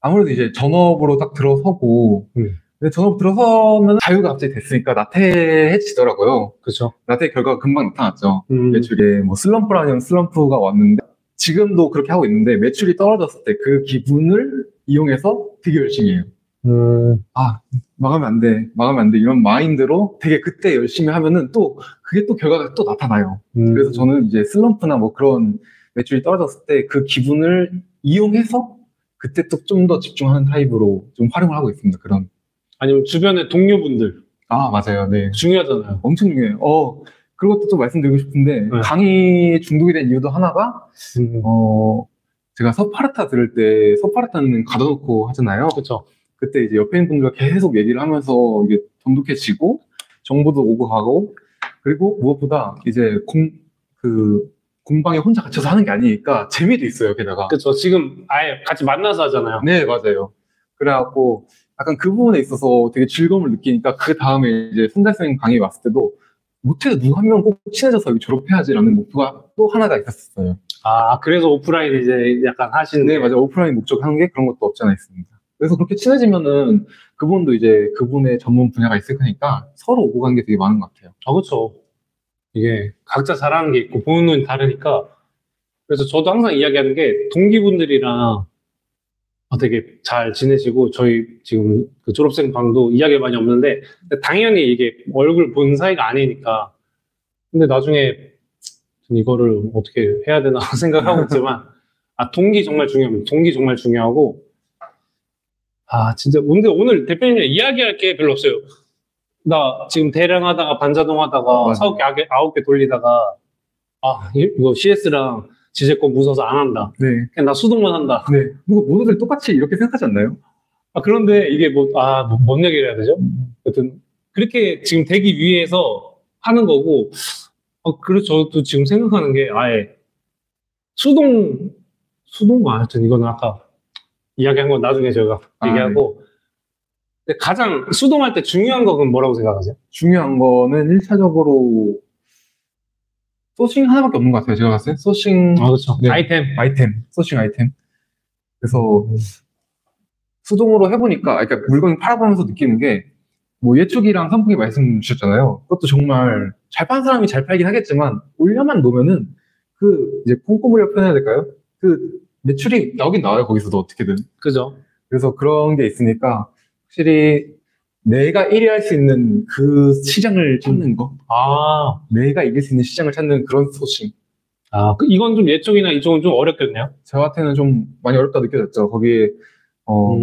[SPEAKER 2] 아무래도 이제 전업으로 딱 들어서고, 근데 전업 들어서면 자유가 갑자기 됐으니까 나태해지더라고요.
[SPEAKER 1] 그렇죠.
[SPEAKER 2] 나태의 결과가 금방 나타났죠. 매출에 뭐 슬럼프라면 슬럼프가 왔는데, 지금도 그렇게 하고 있는데, 매출이 떨어졌을 때 그 기분을 이용해서 되게 열심히 해요. 망하면 안 돼. 이런 마인드로 되게 그때 열심히 하면은 그게 또 결과가 또 나타나요. 그래서 저는 이제 슬럼프나 뭐 그런 매출이 떨어졌을 때 그 기분을 이용해서 그때 또 좀 더 집중하는 타입으로 좀 활용을 하고 있습니다. 그런.
[SPEAKER 1] 아니면 주변의 동료분들.
[SPEAKER 2] 맞아요. 네.
[SPEAKER 1] 중요하잖아요.
[SPEAKER 2] 엄청 중요해요. 그것도 좀 말씀드리고 싶은데, 강의 중독이 된 이유도 하나가, 제가 서파르타 들을 때, 서파르타는 가둬놓고 하잖아요.
[SPEAKER 1] 그렇죠.
[SPEAKER 2] 그때 이제 옆에 있는 분들과 계속 얘기를 하면서 이게 돈독해지고, 정보도 오고 가고, 그리고 무엇보다 이제 공방에 혼자 갇혀서 하는 게 아니니까 재미도 있어요, 게다가.
[SPEAKER 1] 그쵸. 지금 아예 같이 만나서 하잖아요.
[SPEAKER 2] 네, 맞아요. 그래갖고 약간 그 부분에 있어서 되게 즐거움을 느끼니까 그 다음에 이제 손달쌤 강의 왔을 때도 못해도 누구 한 명 꼭 친해져서 여기 졸업해야지라는 목표가 또 하나가 있었어요.
[SPEAKER 1] 아, 그래서 오프라인 이제 약간 하시는.
[SPEAKER 2] 네, 맞아요. 오프라인 목적 한 게 그런 것도 없지 않아 있습니다. 그래서 그렇게 친해지면은 그분도 이제 그분의 전문 분야가 있을 거니까 서로 오고 가는 게 되게 많은 것 같아요.
[SPEAKER 1] 아, 그쵸. 이게 각자 잘하는 게 있고 보는 눈이 다르니까. 그래서 저도 항상 이야기하는 게 동기분들이랑 되게 잘 지내시고 저희 지금 그 졸업생 방도 이야기 많이 없는데 당연히 이게 얼굴 본 사이가 아니니까. 근데 나중에 이거를 어떻게 해야 되나 생각하고 있지만 동기 정말 중요합니다. 동기 정말 중요하고 진짜 근데 오늘 대표님이랑 이야기할 게 별로 없어요. 나 지금 대량 하다가 반자동 하다가 4개, 9개 돌리다가 이거 CS랑 지재권 무서워서 안 한다.
[SPEAKER 2] 네.
[SPEAKER 1] 그냥 나 수동만 한다.
[SPEAKER 2] 네. 모두들 똑같이 이렇게 생각하지 않나요?
[SPEAKER 1] 그런데 이게 뭔 얘기를 해야 되죠? 여튼 그렇게 지금 되기 위해서 하는 거고 그래서 저도 지금 생각하는 게 아예 수동과 하여튼 이거는 아까 이야기한 건 나중에 제가 얘기하고 근데 가장 수동할 때 중요한 건 뭐라고 생각하세요?
[SPEAKER 2] 중요한 거는 1차적으로 소싱 하나밖에 없는 것 같아요. 제가 봤을 때 소싱
[SPEAKER 1] 그렇죠.
[SPEAKER 2] 네.
[SPEAKER 1] 아이템
[SPEAKER 2] 소싱 아이템. 그래서 수동으로 해보니까 그러니까 물건 팔아보면서 느끼는 게 뭐 예축이랑 선풍기 말씀 주셨잖아요. 그것도 정말 잘 판 사람이 잘 팔긴 하겠지만 올려만 놓으면은 그 이제 꼼꼼하게 표현해야 될까요? 그 매출이 나오긴 나와요. 거기서도 어떻게든.
[SPEAKER 1] 그죠.
[SPEAKER 2] 그래서 그런 게 있으니까 확실히 내가 1위 할 수 있는 그 시장을 찾는 거. 내가 이길 수 있는 시장을 찾는 그런 소싱.
[SPEAKER 1] 이건 좀 예쪽이나 이쪽은 좀 어렵겠네요.
[SPEAKER 2] 저한테는 좀 많이 어렵다 느껴졌죠. 거기에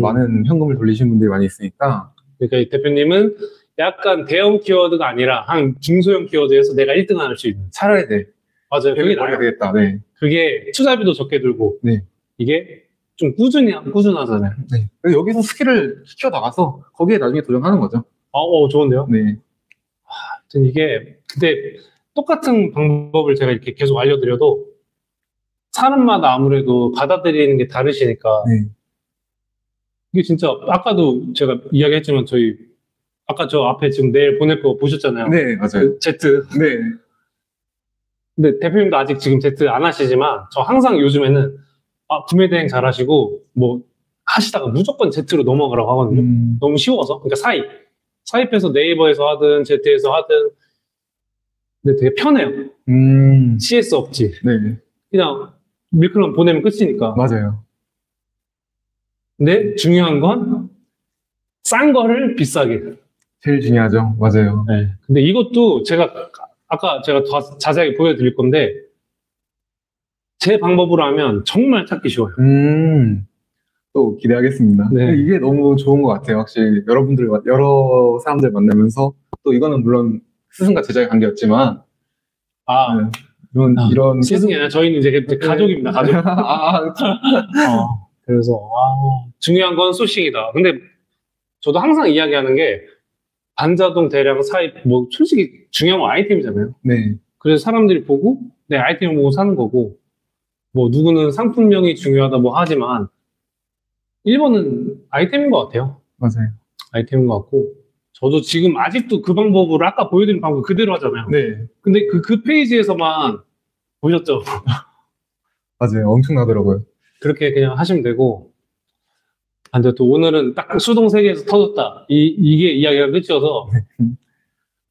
[SPEAKER 2] 많은 현금을 돌리신 분들이 많이 있으니까.
[SPEAKER 1] 그러니까 이 대표님은 약간 대형 키워드가 아니라 한 중소형 키워드에서 내가 1등 할 수 있는.
[SPEAKER 2] 차라리 네.
[SPEAKER 1] 맞아요. 그게 나아요.
[SPEAKER 2] 되겠다. 네.
[SPEAKER 1] 그게 투자비도 적게 들고.
[SPEAKER 2] 네.
[SPEAKER 1] 이게 좀 꾸준하잖아요.
[SPEAKER 2] 네. 그래서 여기서 스킬을 키워 나가서 거기에 나중에 도전하는 거죠.
[SPEAKER 1] 좋은데요?
[SPEAKER 2] 네.
[SPEAKER 1] 하여튼 이게 근데 똑같은 방법을 제가 이렇게 계속 알려드려도 사람마다 아무래도 받아들이는 게 다르시니까.
[SPEAKER 2] 네.
[SPEAKER 1] 이게 진짜 아까도 제가 이야기했지만 아까 저 앞에 지금 내일 보낼 거 보셨잖아요.
[SPEAKER 2] 네, 맞아요.
[SPEAKER 1] Z.
[SPEAKER 2] 네.
[SPEAKER 1] 근데 대표님도 아직 지금 Z 안 하시지만 저 항상 요즘에는 구매 대행 잘 하시고 뭐 하시다가 무조건 Z로 넘어가라고 하거든요. 너무 쉬워서. 그러니까 사입해서 네이버에서 하든 Z에서 하든 근데 되게 편해요. CS 없지.
[SPEAKER 2] 네.
[SPEAKER 1] 그냥 밀크럼 보내면 끝이니까.
[SPEAKER 2] 맞아요.
[SPEAKER 1] 근데 중요한 건 싼 거를 비싸게.
[SPEAKER 2] 제일 중요하죠. 맞아요.
[SPEAKER 1] 네. 근데 이것도 아까 제가 더 자세하게 보여드릴 건데 제 방법으로 하면 정말 찾기 쉬워요.
[SPEAKER 2] 또 기대하겠습니다.
[SPEAKER 1] 네.
[SPEAKER 2] 이게 너무 좋은 것 같아요. 확실히 여러 사람들 만나면서 또 이거는 물론 스승과 제자의 관계였지만 이런
[SPEAKER 1] 스승이 아니라 저희는 이제 가족입니다. 가족. 그래서 중요한 건 소싱이다. 근데 저도 항상 이야기하는 게 반자동, 대량, 사입 뭐 솔직히 중요한 건 아이템이잖아요.
[SPEAKER 2] 네.
[SPEAKER 1] 그래서 사람들이 보고 내 아이템을 보고 사는 거고 뭐 누구는 상품명이 중요하다 뭐 하지만 1번은 아이템인 것 같아요.
[SPEAKER 2] 맞아요.
[SPEAKER 1] 아이템인 것 같고 저도 지금 아직도 그 방법으로 아까 보여드린 방법 그대로 하잖아요.
[SPEAKER 2] 네.
[SPEAKER 1] 근데 그 페이지에서만 보셨죠?
[SPEAKER 2] 맞아요. 엄청나더라고요.
[SPEAKER 1] 그렇게 그냥 하시면 되고 근데 또 오늘은 딱 수동 세계에서 터졌다. 이게 이야기가 끝이어서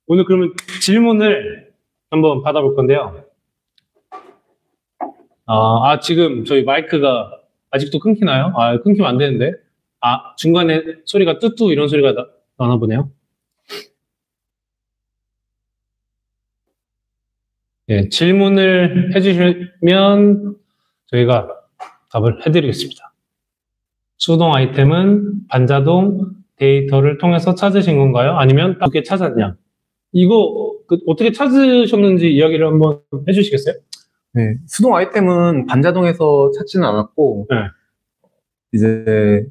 [SPEAKER 1] 오늘 그러면 질문을 한번 받아볼 건데요. 지금 저희 마이크가 아직도 끊기나요? 끊기면 안 되는데. 중간에 소리가 뚜뚜 이런 소리가 나나 보네요. 네, 질문을 해주시면 저희가 답을 해드리겠습니다. 수동 아이템은 반자동 데이터를 통해서 찾으신 건가요? 아니면 어떻게 찾았냐? 이거 어떻게 찾으셨는지 이야기를 한번 해주시겠어요?
[SPEAKER 2] 네, 수동 아이템은 반자동에서 찾지는 않았고
[SPEAKER 1] 네.
[SPEAKER 2] 이제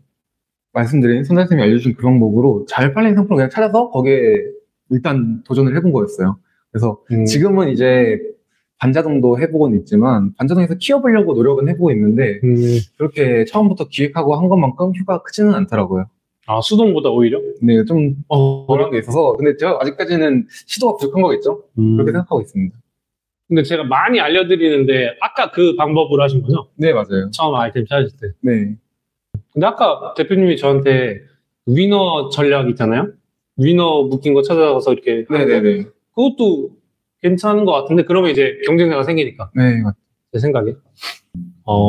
[SPEAKER 2] 말씀드린 선생님이 알려주신 그 방법으로 잘 팔린 상품을 그냥 찾아서 거기에 일단 도전을 해본 거였어요. 그래서 지금은 이제 반자동도 해보고는 있지만 반자동에서 키워보려고 노력은 해보고 있는데 그렇게 처음부터 기획하고 한 것만큼 효과가 크지는 않더라고요.
[SPEAKER 1] 아, 수동보다 오히려?
[SPEAKER 2] 네, 좀 그런 게 있어서 근데 제가 아직까지는 시도가 부족한 거겠죠? 그렇게 생각하고 있습니다.
[SPEAKER 1] 근데 제가 많이 알려드리는데 아까 그 방법으로 하신 거죠?
[SPEAKER 2] 네, 맞아요.
[SPEAKER 1] 처음 아이템 찾으실 때.
[SPEAKER 2] 네.
[SPEAKER 1] 근데 아까 대표님이 저한테 위너 전략 있잖아요? 위너 묶인 거 찾아가서 이렇게.
[SPEAKER 2] 네네네.
[SPEAKER 1] 그것도 괜찮은 것 같은데, 그러면 이제 경쟁자가 생기니까.
[SPEAKER 2] 네, 맞죠.
[SPEAKER 1] 제 생각에.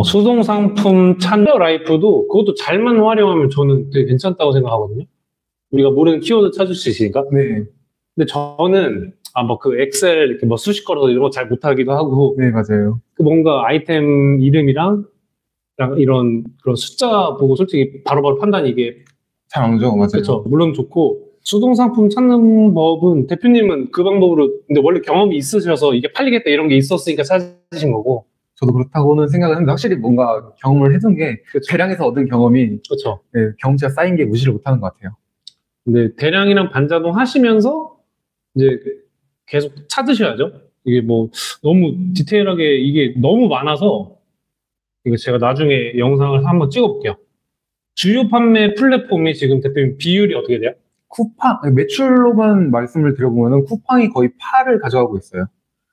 [SPEAKER 1] 수동 상품 찬더 라이프도 그것도 잘만 활용하면 저는 되게 괜찮다고 생각하거든요. 우리가 모르는 키워드 찾을 수 있으니까.
[SPEAKER 2] 네.
[SPEAKER 1] 근데 저는, 뭐 그 엑셀 이렇게 뭐 수식 걸어서 이런 거 잘 못하기도 하고.
[SPEAKER 2] 네, 맞아요.
[SPEAKER 1] 그 뭔가 아이템 이름이랑 이런 그런 숫자 보고 솔직히 바로바로 판단이 이게
[SPEAKER 2] 잘 안 오죠, 맞아요.
[SPEAKER 1] 그렇죠. 물론 좋고 수동 상품 찾는 법은 대표님은 그 방법으로 근데 원래 경험이 있으셔서 이게 팔리겠다 이런 게 있었으니까 찾으신 거고
[SPEAKER 2] 저도 그렇다고는 생각을 했는데 확실히 뭔가 경험을 해둔 게 대량에서 얻은 경험이
[SPEAKER 1] 그렇죠.
[SPEAKER 2] 네, 경험치가 쌓인 게 무시를 못하는 것 같아요.
[SPEAKER 1] 근데 대량이랑 반자동 하시면서 이제 계속 찾으셔야죠. 이게 뭐 너무 디테일하게 이게 너무 많아서 이거 제가 나중에 영상을 한번 찍어볼게요. 주요 판매 플랫폼이 지금 대표님 비율이 어떻게 돼요?
[SPEAKER 2] 쿠팡, 매출로만 말씀을 드려보면은 쿠팡이 거의 8을 가져가고 있어요.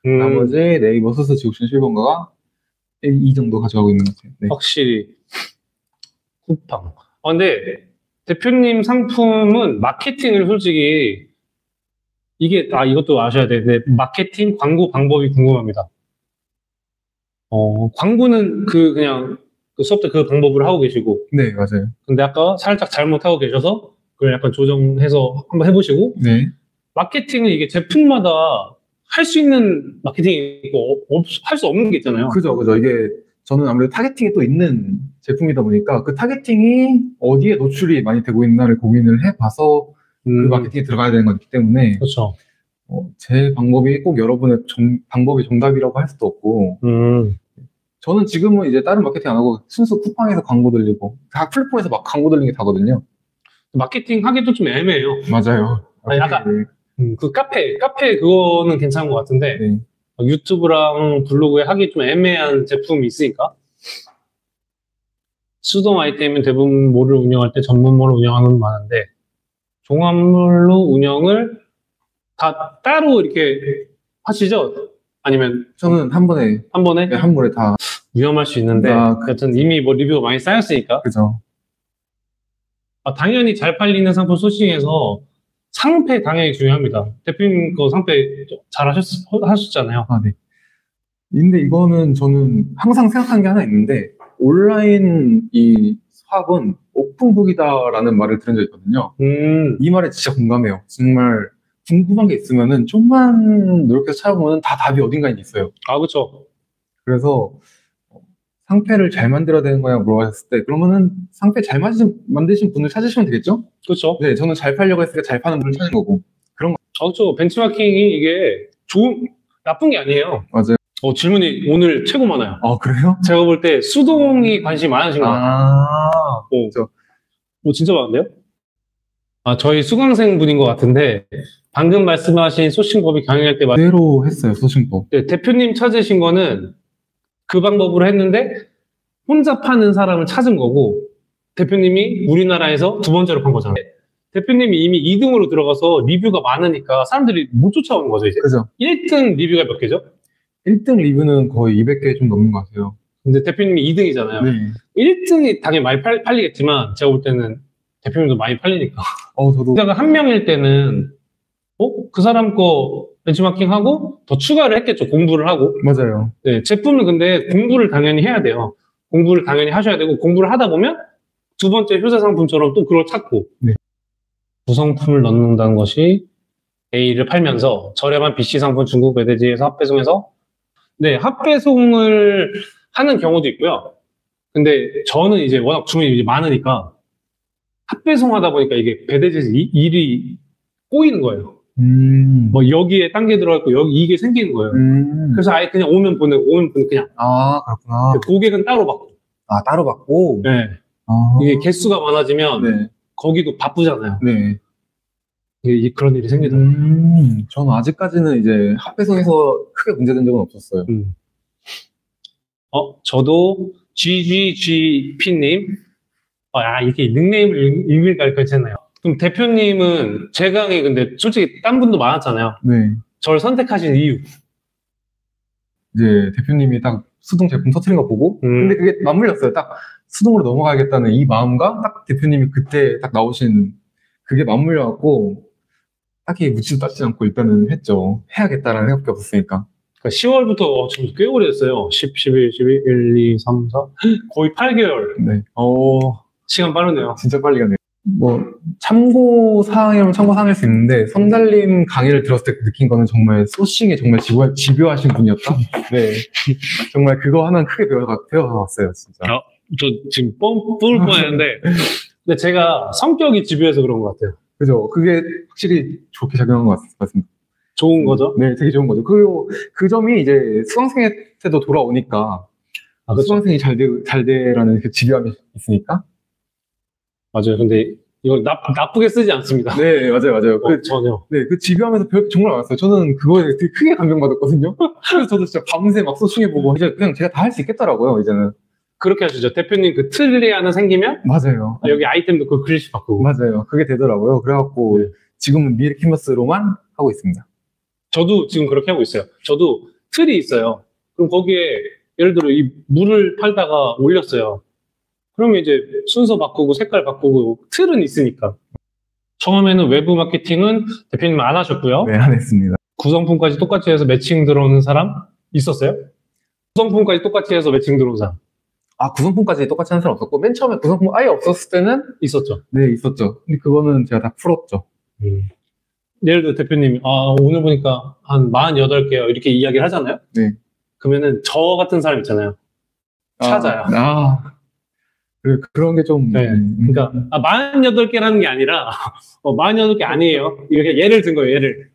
[SPEAKER 2] 나머지 네이버, 스스, 지옥신, 실버인가가 이 정도 가져가고 있는 것 같아요. 네.
[SPEAKER 1] 확실히 쿠팡. 근데 대표님 상품은 마케팅을 솔직히 이게 이것도 아셔야 되는데 마케팅 광고 방법이 궁금합니다. 광고는 그냥 그 수업 때 그 방법을 하고 계시고.
[SPEAKER 2] 네, 맞아요.
[SPEAKER 1] 근데 아까 살짝 잘못하고 계셔서 그걸 약간 조정해서 한번 해보시고.
[SPEAKER 2] 네.
[SPEAKER 1] 마케팅은 이게 제품마다 할 수 있는 마케팅이 있고 할 수 없는 게 있잖아요.
[SPEAKER 2] 그죠. 이게 저는 아무래도 타겟팅이 또 있는 제품이다 보니까 그 타겟팅이 어디에 노출이 많이 되고 있나를 고민을 해봐서 그 마케팅에 들어가야 되는 거기 때문에
[SPEAKER 1] 그렇죠.
[SPEAKER 2] 제 방법이 꼭 여러분의 방법이 정답이라고 할 수도 없고 저는 지금은 이제 다른 마케팅 안 하고 순수 쿠팡에서 광고 들리고 각 플랫폼에서 막 광고 들리는 게 다거든요.
[SPEAKER 1] 마케팅 하기도 좀 애매해요.
[SPEAKER 2] 맞아요.
[SPEAKER 1] 아니, 약간 그 카페 그거는 괜찮은 것 같은데
[SPEAKER 2] 네.
[SPEAKER 1] 유튜브랑 블로그에 하기 좀 애매한 제품이 있으니까 수동 아이템은 대부분 몰을 운영할 때 전문몰을 운영하는 분 많은데 종합몰로 운영을 다 따로 이렇게 하시죠? 아니면
[SPEAKER 2] 저는 한 번에 네, 한 번에 다
[SPEAKER 1] 위험할 수 있는데 하여튼 이미 뭐 리뷰가 많이 쌓였으니까
[SPEAKER 2] 그죠.
[SPEAKER 1] 당연히 잘 팔리는 상품 소싱에서 상패 당연히 중요합니다. 대표님 거 상패 잘 하셨잖아요.
[SPEAKER 2] 네. 근데 이거는 저는 항상 생각하는 게 하나 있는데 온라인 이 수학은 오픈북이다라는 말을 들은 적이 있거든요. 이 말에 진짜 공감해요. 정말 궁금한 게 있으면은 좀만 노력해서 찾아보면 다 답이 어딘가에 있어요.
[SPEAKER 1] 그렇죠.
[SPEAKER 2] 그래서 상패를 잘 만들어야 되는 거냐 물어봤을 때 그러면은 상패 잘 만드신 분을 찾으시면 되겠죠? 그렇죠. 네, 저는 잘 팔려고 했으니까 잘 파는 분을 찾은 거고 그런 거.
[SPEAKER 1] 그렇죠. benchmarking이 이게 나쁜 게 아니에요.
[SPEAKER 2] 맞아요.
[SPEAKER 1] 질문이 오늘 최고 많아요.
[SPEAKER 2] 그래요?
[SPEAKER 1] 제가 볼 때 수동이 관심이 많으신 것 같아요.
[SPEAKER 2] 그렇죠.
[SPEAKER 1] 진짜 많은데요? 저희 수강생 분인 것 같은데 방금 말씀하신 소싱법이 강의할 때
[SPEAKER 2] 그대로 했어요, 소싱법.
[SPEAKER 1] 네, 대표님 찾으신 거는 그 방법으로 했는데 혼자 파는 사람을 찾은 거고 대표님이 우리나라에서 두 번째로 판 거잖아요. 대표님이 이미 2등으로 들어가서 리뷰가 많으니까 사람들이 못 쫓아오는 거죠, 이제.
[SPEAKER 2] 그죠.
[SPEAKER 1] 1등 리뷰가 몇 개죠?
[SPEAKER 2] 1등 리뷰는 거의 200개 좀 넘는 것 같아요.
[SPEAKER 1] 근데 대표님이 2등이잖아요.
[SPEAKER 2] 네.
[SPEAKER 1] 1등이 당연히 많이 팔리겠지만 제가 볼 때는 대표님도 많이 팔리니까.
[SPEAKER 2] 저도.
[SPEAKER 1] 제가 한 명일 때는 그 사람 거 벤치마킹하고 더 추가를 했겠죠. 공부를 하고.
[SPEAKER 2] 맞아요.
[SPEAKER 1] 네, 제품은 근데 공부를 당연히 해야 돼요. 공부를 당연히 하셔야 되고 공부를 하다 보면 두 번째 효자 상품처럼 또 그걸 찾고
[SPEAKER 2] 네.
[SPEAKER 1] 구성품을 넣는다는 것이 A를 팔면서 저렴한 BC 상품 중국 매대지에서 합배송해서 네, 합배송을 하는 경우도 있고요. 근데 저는 이제 워낙 주문이 이제 많으니까 합배송 하다 보니까 이게 배대지에서 일이 꼬이는 거예요. 뭐 여기에 딴 게 들어가고 여기 이게 생기는 거예요. 그래서 아예 그냥 오면 보내고 그냥.
[SPEAKER 2] 그렇구나.
[SPEAKER 1] 고객은 따로 받고.
[SPEAKER 2] 따로 받고?
[SPEAKER 1] 네. 이게 개수가 많아지면
[SPEAKER 2] 네.
[SPEAKER 1] 거기도 바쁘잖아요.
[SPEAKER 2] 네.
[SPEAKER 1] 그런 일이 생기더라고요.
[SPEAKER 2] 저는 아직까지는 이제 합배송에서 크게 문제된 적은 없었어요.
[SPEAKER 1] 저도 GGGP님, 이게 닉네임을 읽으니까 괜찮나요? 그럼 대표님은 제강이 근데 솔직히 딴 분도 많았잖아요.
[SPEAKER 2] 네.
[SPEAKER 1] 저를 선택하신 이유.
[SPEAKER 2] 이제 대표님이 딱 수동 제품 터트린 거 보고, 근데 그게 맞물렸어요. 딱 수동으로 넘어가야겠다는 이 마음과 딱 대표님이 그때 딱 나오신 그게 맞물려갖고, 딱히 묻지도 따지지 않고 일단은 했죠. 해야겠다라는 생각밖에 없었으니까.
[SPEAKER 1] 그러니까 10월부터 지금 꽤 오래 됐어요. 10, 11, 12, 1, 2, 3, 4. 거의 8개월.
[SPEAKER 2] 네.
[SPEAKER 1] 시간 빠르네요.
[SPEAKER 2] 진짜 빨리 가네요. 뭐, 참고사항이라면 참고사항일 수 있는데, 성달님 강의를 들었을 때 느낀 거는 정말 소싱에 정말 집요하신 분이었다? 네. 정말 그거 하나는 크게 배워갔어요, 진짜.
[SPEAKER 1] 저 지금 뽑을 뻔했는데, 근데 제가 성격이 집요해서 그런 것 같아요.
[SPEAKER 2] 그죠. 그게 확실히 좋게 작용한 것 같습니다.
[SPEAKER 1] 좋은 거죠?
[SPEAKER 2] 네, 되게 좋은 거죠. 그리고 그 점이 이제 수강생한테도 돌아오니까, 수강생이 잘 되라는 그 집요함이 있으니까.
[SPEAKER 1] 맞아요. 근데 이걸 나쁘게 쓰지 않습니다.
[SPEAKER 2] 네, 맞아요.
[SPEAKER 1] 전혀.
[SPEAKER 2] 네, 그 집요하면서 배울 게 정말 많았어요. 저는 그거에 되게 크게 감명받았거든요. 그래서 저도 진짜 밤새 막 소싱해보고, 이제 그냥 제가 다 할 수 있겠더라고요, 이제는.
[SPEAKER 1] 그렇게 하시죠. 대표님 그 틀이 하나 생기면?
[SPEAKER 2] 맞아요.
[SPEAKER 1] 여기 아이템도 그 글씨 바꾸고.
[SPEAKER 2] 맞아요. 그게 되더라고요. 그래갖고, 네. 지금은 미래 캔버스로만 하고 있습니다.
[SPEAKER 1] 저도 지금 그렇게 하고 있어요. 저도 틀이 있어요. 그럼 거기에, 예를 들어 이 물을 팔다가 올렸어요. 그러면 이제 순서 바꾸고 색깔 바꾸고 틀은 있으니까. 처음에는 외부 마케팅은 대표님 안 하셨고요.
[SPEAKER 2] 네, 안 했습니다.
[SPEAKER 1] 구성품까지 똑같이 해서 매칭 들어오는 사람 있었어요? 구성품까지 똑같이 해서 매칭 들어오는 사람.
[SPEAKER 2] 구성품까지 똑같이 하는 사람 없었고, 맨 처음에 구성품 아예 없었을 때는
[SPEAKER 1] 있었죠.
[SPEAKER 2] 네, 있었죠. 근데 그거는 제가 다 풀었죠.
[SPEAKER 1] 예를 들어 대표님이 오늘 보니까 한 48개요 이렇게 이야기를 하잖아요.
[SPEAKER 2] 네.
[SPEAKER 1] 그러면은 저 같은 사람 있잖아요. 찾아요.
[SPEAKER 2] 그런 게 좀.
[SPEAKER 1] 네. 그러니까 48개라는 게 아니라 48개 아니에요. 이렇게 예를 든 거예요. 예를.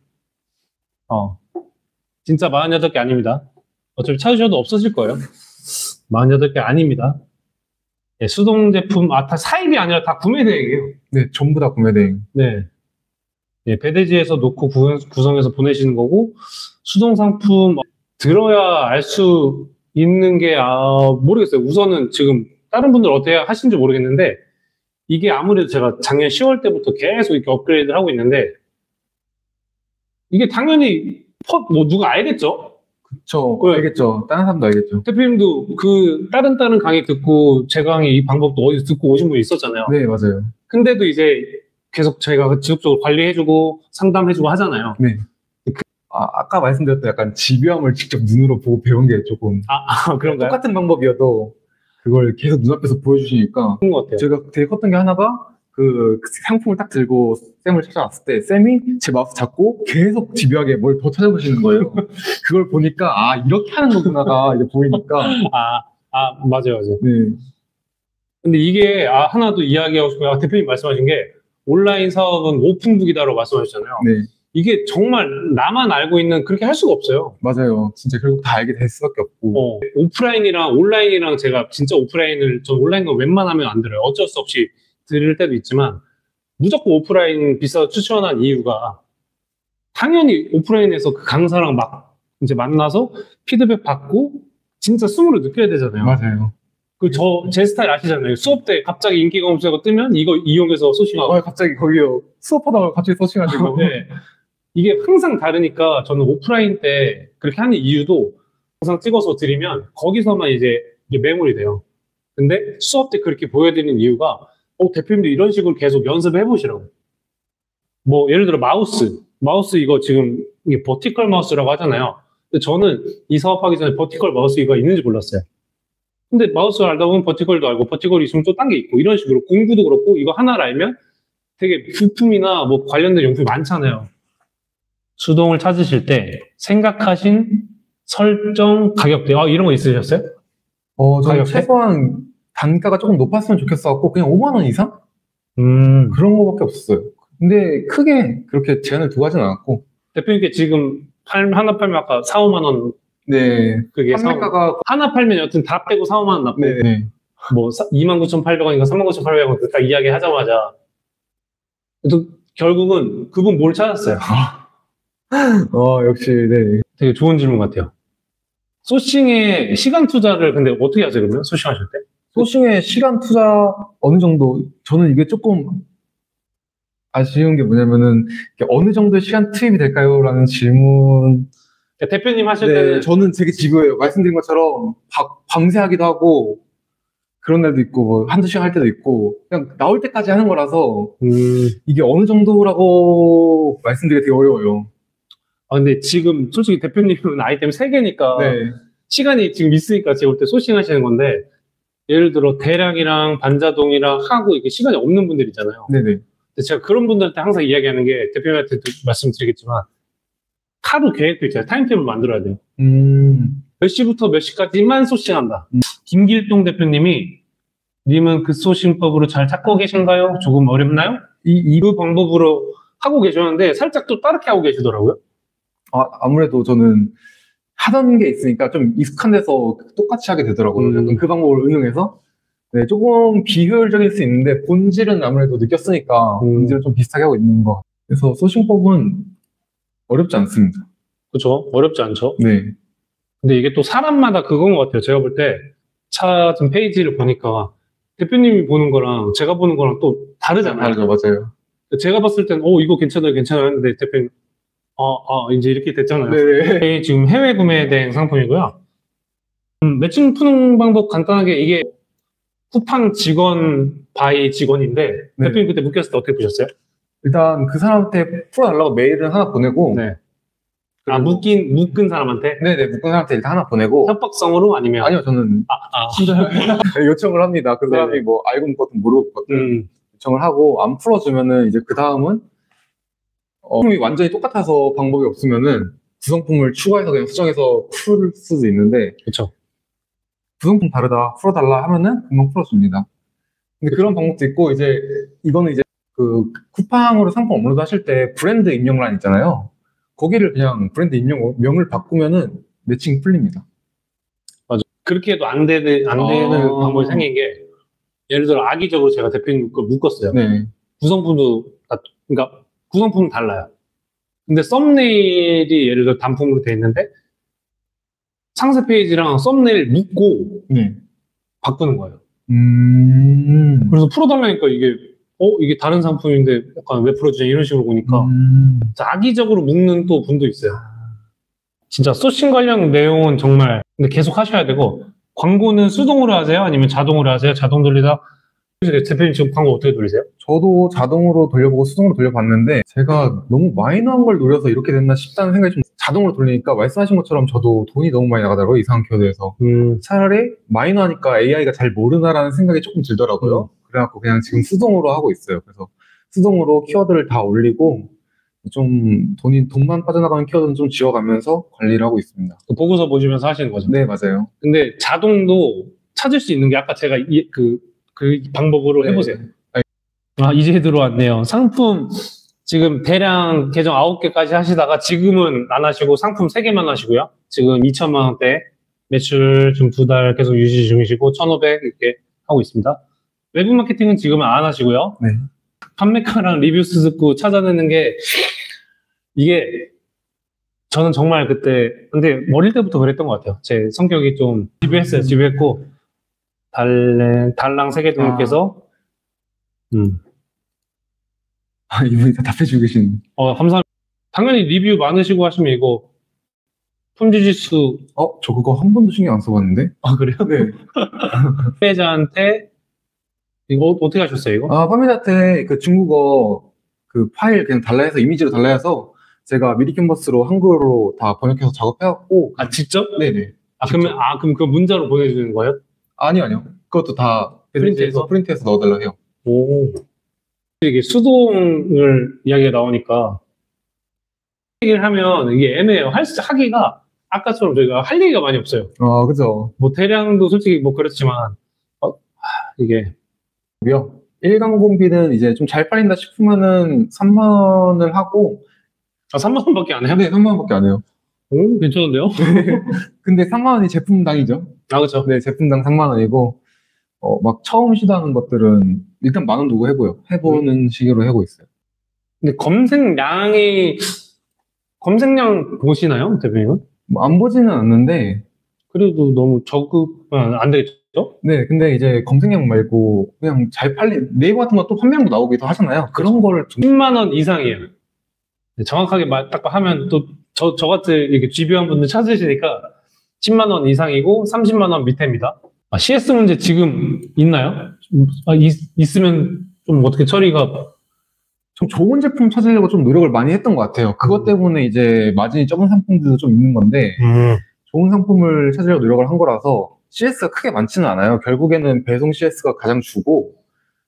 [SPEAKER 1] 진짜 48개 아닙니다. 어차피 찾으셔도 없어질 거예요. 48개 아닙니다. 네, 수동 제품 다 사입이 아니라 다 구매 대행이에요.
[SPEAKER 2] 네, 전부 다 구매 대행.
[SPEAKER 1] 네. 네, 배대지에서 놓고 구성해서 보내시는 거고, 수동 상품 들어야 알 수 있는 게 모르겠어요. 우선은 지금 다른 분들 어떻게 하시는지 모르겠는데, 이게 아무래도 제가 작년 10월 때부터 계속 이렇게 업그레이드를 하고 있는데, 이게 당연히 누가 알겠죠?
[SPEAKER 2] 그쵸. 알겠죠. 다른 사람도 알겠죠.
[SPEAKER 1] 대표님도 다른 강의 듣고 제 강의 이 방법도 어디서 듣고 오신 분이 있었잖아요.
[SPEAKER 2] 네, 맞아요.
[SPEAKER 1] 근데도 이제 계속 저희가 지속적으로 관리해주고 상담해주고 하잖아요.
[SPEAKER 2] 네. 아까 말씀드렸던 약간 집요함을 직접 눈으로 보고 배운 게 조금.
[SPEAKER 1] 그런가요?
[SPEAKER 2] 똑같은 방법이어도 그걸 계속 눈앞에서 보여주시니까.
[SPEAKER 1] 그런 것 같아요.
[SPEAKER 2] 제가 되게 컸던 게 하나가 그 상품을 딱 들고 쌤을 찾아왔을 때 쌤이 제 마우스 잡고 계속 집요하게 뭘 더 찾아보시는 거예요. 그걸 보니까 이렇게 하는 거구나가 이제 보이니까.
[SPEAKER 1] 맞아요.
[SPEAKER 2] 네.
[SPEAKER 1] 근데 이게 하나 더 이야기하고 싶어요. 대표님 말씀하신 게 온라인 사업은 오픈북이다라고 말씀하셨잖아요.
[SPEAKER 2] 네.
[SPEAKER 1] 이게 정말 나만 알고 있는 그렇게 할 수가 없어요.
[SPEAKER 2] 맞아요. 진짜 결국 다 알게 될 수밖에 없고.
[SPEAKER 1] 오프라인이랑 온라인이랑 제가 진짜 전 온라인은 웬만하면 안 들어요. 어쩔 수 없이 들을 때도 있지만 무조건 오프라인 비싸서 추천한 이유가 당연히 오프라인에서 그 강사랑 막 이제 만나서 피드백 받고 진짜 스물을 느껴야 되잖아요.
[SPEAKER 2] 맞아요.
[SPEAKER 1] 제 스타일 아시잖아요. 수업 때 갑자기 인기 검색어 뜨면 이거 이용해서 소싱하고.
[SPEAKER 2] 갑자기 거기요. 수업하다가 갑자기 소싱하시고.
[SPEAKER 1] 네. 이게 항상 다르니까 저는 오프라인 때 그렇게 하는 이유도 영상 찍어서 드리면 거기서만 이제 매몰이 돼요. 근데 수업 때 그렇게 보여드리는 이유가 대표님도 이런 식으로 계속 연습해 보시라고. 예를 들어 마우스 이거 지금 이게 버티컬 마우스라고 하잖아요. 근데 저는 이 사업하기 전에 버티컬 마우스 이거 있는지 몰랐어요. 근데 마우스를 알다 보면 버티컬도 알고 버티컬이 있으면 또 딴 게 있고 이런 식으로 공부도 그렇고 이거 하나를 알면 되게 부품이나 관련된 용품이 많잖아요. 수동을 찾으실 때 생각하신 설정 가격대 이런 거 있으셨어요?
[SPEAKER 2] 저는 최소한 단가가 조금 높았으면 좋겠어갖고 그냥 5만 원 이상? 그런 거밖에 없었어요. 근데 크게 그렇게 제한을 두고 하진 않았고.
[SPEAKER 1] 대표님께 지금 하나 팔면 아까 4, 5만 원.
[SPEAKER 2] 네.
[SPEAKER 1] 그게
[SPEAKER 2] 판매가가
[SPEAKER 1] 하나 팔면 여튼 다 빼고 4, 5만 원 납고.
[SPEAKER 2] 네.
[SPEAKER 1] 29,800원인가 39,800원 딱 이야기 하자마자 결국은 그분 뭘 찾았어요?
[SPEAKER 2] 역시, 네.
[SPEAKER 1] 되게 좋은 질문 같아요. 소싱에 시간 투자를 근데 어떻게 하세요, 그러면? 소싱하실 때?
[SPEAKER 2] 소싱에 시간 투자 어느 정도, 저는 이게 조금 아쉬운 게 뭐냐면은, 이게 어느 정도 시간 투입이 될까요? 라는 질문.
[SPEAKER 1] 대표님 하실
[SPEAKER 2] 네,
[SPEAKER 1] 때는
[SPEAKER 2] 저는 되게 지루해요. 말씀드린 것처럼 밤새 하기도 하고, 그런 날도 있고, 뭐, 한두 시간 할 때도 있고, 그냥 나올 때까지 하는 거라서, 이게 어느 정도라고 말씀드리기 되게 어려워요.
[SPEAKER 1] 근데 지금 솔직히 대표님은 아이템 3개니까
[SPEAKER 2] 네.
[SPEAKER 1] 시간이 지금 있으니까 제가 볼 때 소싱 하시는 건데, 예를 들어 대량이랑 반자동이랑 하고 이게 시간이 없는 분들 있잖아요.
[SPEAKER 2] 네네.
[SPEAKER 1] 근데 제가 그런 분들한테 항상 이야기하는 게, 대표님한테도 말씀드리겠지만, 하루 계획도 있잖아요. 타임테이블 만들어야 돼요. 몇 시부터 몇 시까지만 소싱한다. 김길동 대표님이, 님은 그 소싱법으로 잘 찾고 계신가요? 조금 어렵나요? 그 방법으로 하고 계셨는데 살짝 또 다르게 하고 계시더라고요.
[SPEAKER 2] 아무래도 저는 하던 게 있으니까 좀 익숙한 데서 똑같이 하게 되더라고요. 약간 그 방법을 응용해서. 네, 조금 비효율적일 수 있는데 본질은 아무래도 느꼈으니까 본질은 좀 비슷하게 하고 있는 거. 그래서 소싱법은 어렵지 않습니다.
[SPEAKER 1] 그렇죠. 어렵지 않죠.
[SPEAKER 2] 네.
[SPEAKER 1] 근데 이게 또 사람마다 그건 것 같아요. 제가 볼 때 찾은 페이지를 보니까 대표님이 보는 거랑 제가 보는 거랑 또 다르잖아요.
[SPEAKER 2] 다르죠, 맞아요.
[SPEAKER 1] 제가 봤을 땐 이거 괜찮아요, 괜찮아요 했는데 대표님 이제 이렇게 됐잖아요.
[SPEAKER 2] 네.
[SPEAKER 1] 지금 해외 구매된 상품이고요. 매칭 푸는 방법 간단하게, 이게 쿠팡 직원 바이 직원인데
[SPEAKER 2] 네.
[SPEAKER 1] 대표님 그때 묶였을 때 어떻게 보셨어요?
[SPEAKER 2] 일단 그 사람한테 풀어달라고 메일을 하나 보내고.
[SPEAKER 1] 네. 묶은 사람한테?
[SPEAKER 2] 네네, 묶은 사람한테 일단 하나 보내고.
[SPEAKER 1] 협박성으로 아니면?
[SPEAKER 2] 아니요, 저는 요청을 합니다. 그 사람이
[SPEAKER 1] 네네.
[SPEAKER 2] 뭐 알고 묶었든 모르고 묶었든 요청을 하고, 안 풀어주면은 이제 그 다음은 상품이 완전히 똑같아서 방법이 없으면은 구성품을 추가해서 그냥 수정해서 풀 수도 있는데,
[SPEAKER 1] 그렇죠.
[SPEAKER 2] 구성품 다르다, 풀어달라 하면은 금방 풀어줍니다. 근데 그런 방법도 있고, 이제 이거는 이제 그 쿠팡으로 상품 업로드 하실 때 브랜드 입력란 있잖아요. 거기를 그냥 브랜드 입력명을 바꾸면은 매칭이 풀립니다.
[SPEAKER 1] 맞아. 그렇게 해도 안 되는 방법이 생긴 게, 예를 들어 악의적으로 제가 대표님 거 묶었어요.
[SPEAKER 2] 네.
[SPEAKER 1] 구성품도 그러니까 구성품은 달라요. 근데 썸네일이 예를 들어 단품으로 돼 있는데 상세 페이지랑 썸네일 묶고
[SPEAKER 2] 네.
[SPEAKER 1] 바꾸는 거예요. 그래서 풀어달라니까 이게 다른 상품인데 약간 왜 풀어주냐 이런 식으로 보니까 악의적으로 묶는 또 분도 있어요. 진짜 소싱 관련 내용은 정말 근데 계속 하셔야 되고, 광고는 수동으로 하세요? 아니면 자동으로 하세요? 자동 돌리다? 대표님 지금 광고 어떻게 돌리세요?
[SPEAKER 2] 저도 자동으로 돌려보고 수동으로 돌려봤는데, 제가 너무 마이너한 걸 노려서 이렇게 됐나 싶다는 생각이 좀. 자동으로 돌리니까 말씀하신 것처럼 저도 돈이 너무 많이 나가더라고요, 이상한 키워드에서. 차라리 마이너하니까 AI가 잘 모르나라는 생각이 조금 들더라고요. 그래갖고 그냥 지금 수동으로 하고 있어요. 그래서 수동으로 키워드를 다 올리고, 좀 돈만 빠져나가는 키워드는 좀 지워가면서 관리를 하고 있습니다.
[SPEAKER 1] 보고서 보시면서 하시는 거죠?
[SPEAKER 2] 네, 맞아요.
[SPEAKER 1] 근데 자동도 찾을 수 있는 게 아까 제가 그 방법으로 해보세요.
[SPEAKER 2] 네.
[SPEAKER 1] 이제 들어왔네요. 상품 지금 대량 계정 9개까지 하시다가 지금은 안 하시고 상품 3개만 하시고요. 지금 2천만 원대 매출 지금 2달 계속 유지 중이시고 1,500 이렇게 하고 있습니다. 외부 마케팅은 지금은 안 하시고요.
[SPEAKER 2] 네.
[SPEAKER 1] 판매가랑 리뷰 듣고 찾아내는 게 이게 저는 정말 그때 근데 어릴 때부터 그랬던 것 같아요. 제 성격이 좀 지배했어요. 지배했고 달랑 3개 등록해서
[SPEAKER 2] 이분이 다 답해주고 계시네.
[SPEAKER 1] 감사합니다. 당연히 리뷰 많으시고 하시면 이거 품질지수
[SPEAKER 2] 저 그거 한 번도 신경 안 써봤는데?
[SPEAKER 1] 그래요?
[SPEAKER 2] 네.
[SPEAKER 1] 판매자한테 이거 어떻게 하셨어요 이거?
[SPEAKER 2] 판매자한테 그 중국어 그 파일 그냥 달라 해서 이미지로 달라 해서 제가 미리 캔버스로 한글로 다 번역해서 작업해갖고.
[SPEAKER 1] 직접?
[SPEAKER 2] 네네.
[SPEAKER 1] 그럼 그 문자로 보내주는 거예요?
[SPEAKER 2] 아니요. 그것도 다
[SPEAKER 1] 프린트해서
[SPEAKER 2] 넣어달라 해요.
[SPEAKER 1] 오. 이게 수동을 이야기가 나오니까 얘기를 하면 이게 애매해요. 하기가 아까처럼 저희가 할 얘기가 많이 없어요.
[SPEAKER 2] 그죠.
[SPEAKER 1] 뭐 대량도 솔직히 뭐 그렇지만 이게
[SPEAKER 2] 1강공비는 이제 좀 잘 팔린다 싶으면은 3만 원을 하고.
[SPEAKER 1] 3만 원밖에 안 해요?
[SPEAKER 2] 네, 3만 원밖에 안 해요.
[SPEAKER 1] 오, 괜찮은데요?
[SPEAKER 2] 근데 3만 원이 제품당이죠.
[SPEAKER 1] 그렇죠.
[SPEAKER 2] 네, 제품당 3만 원이고 막 처음 시도하는 것들은 일단 10,000원 두고 해보는 식으로 하고 있어요.
[SPEAKER 1] 근데 검색량 보시나요, 대표님은?
[SPEAKER 2] 뭐 안 보지는 않는데,
[SPEAKER 1] 그래도 너무 적으면 안 되겠죠?
[SPEAKER 2] 네, 근데 이제 검색량 말고 그냥 잘 팔린 네이버 같은 거 또 판매량도 나오기도 하잖아요. 그런 거를 좀
[SPEAKER 1] 10만 원 이상이에요. 정확하게 딱 하면 또 저 같은 이렇게 GB한 분들 찾으시니까 10만 원 이상이고 30만 원 밑에입니다. CS 문제 지금 있나요? 있으면 좀 어떻게 처리가
[SPEAKER 2] 좀 좋은 제품 찾으려고 좀 노력을 많이 했던 것 같아요. 그것 때문에 이제 마진이 적은 상품들도 좀 있는 건데, 좋은 상품을 찾으려고 노력을 한 거라서 CS가 크게 많지는 않아요. 결국에는 배송 CS가 가장 주고,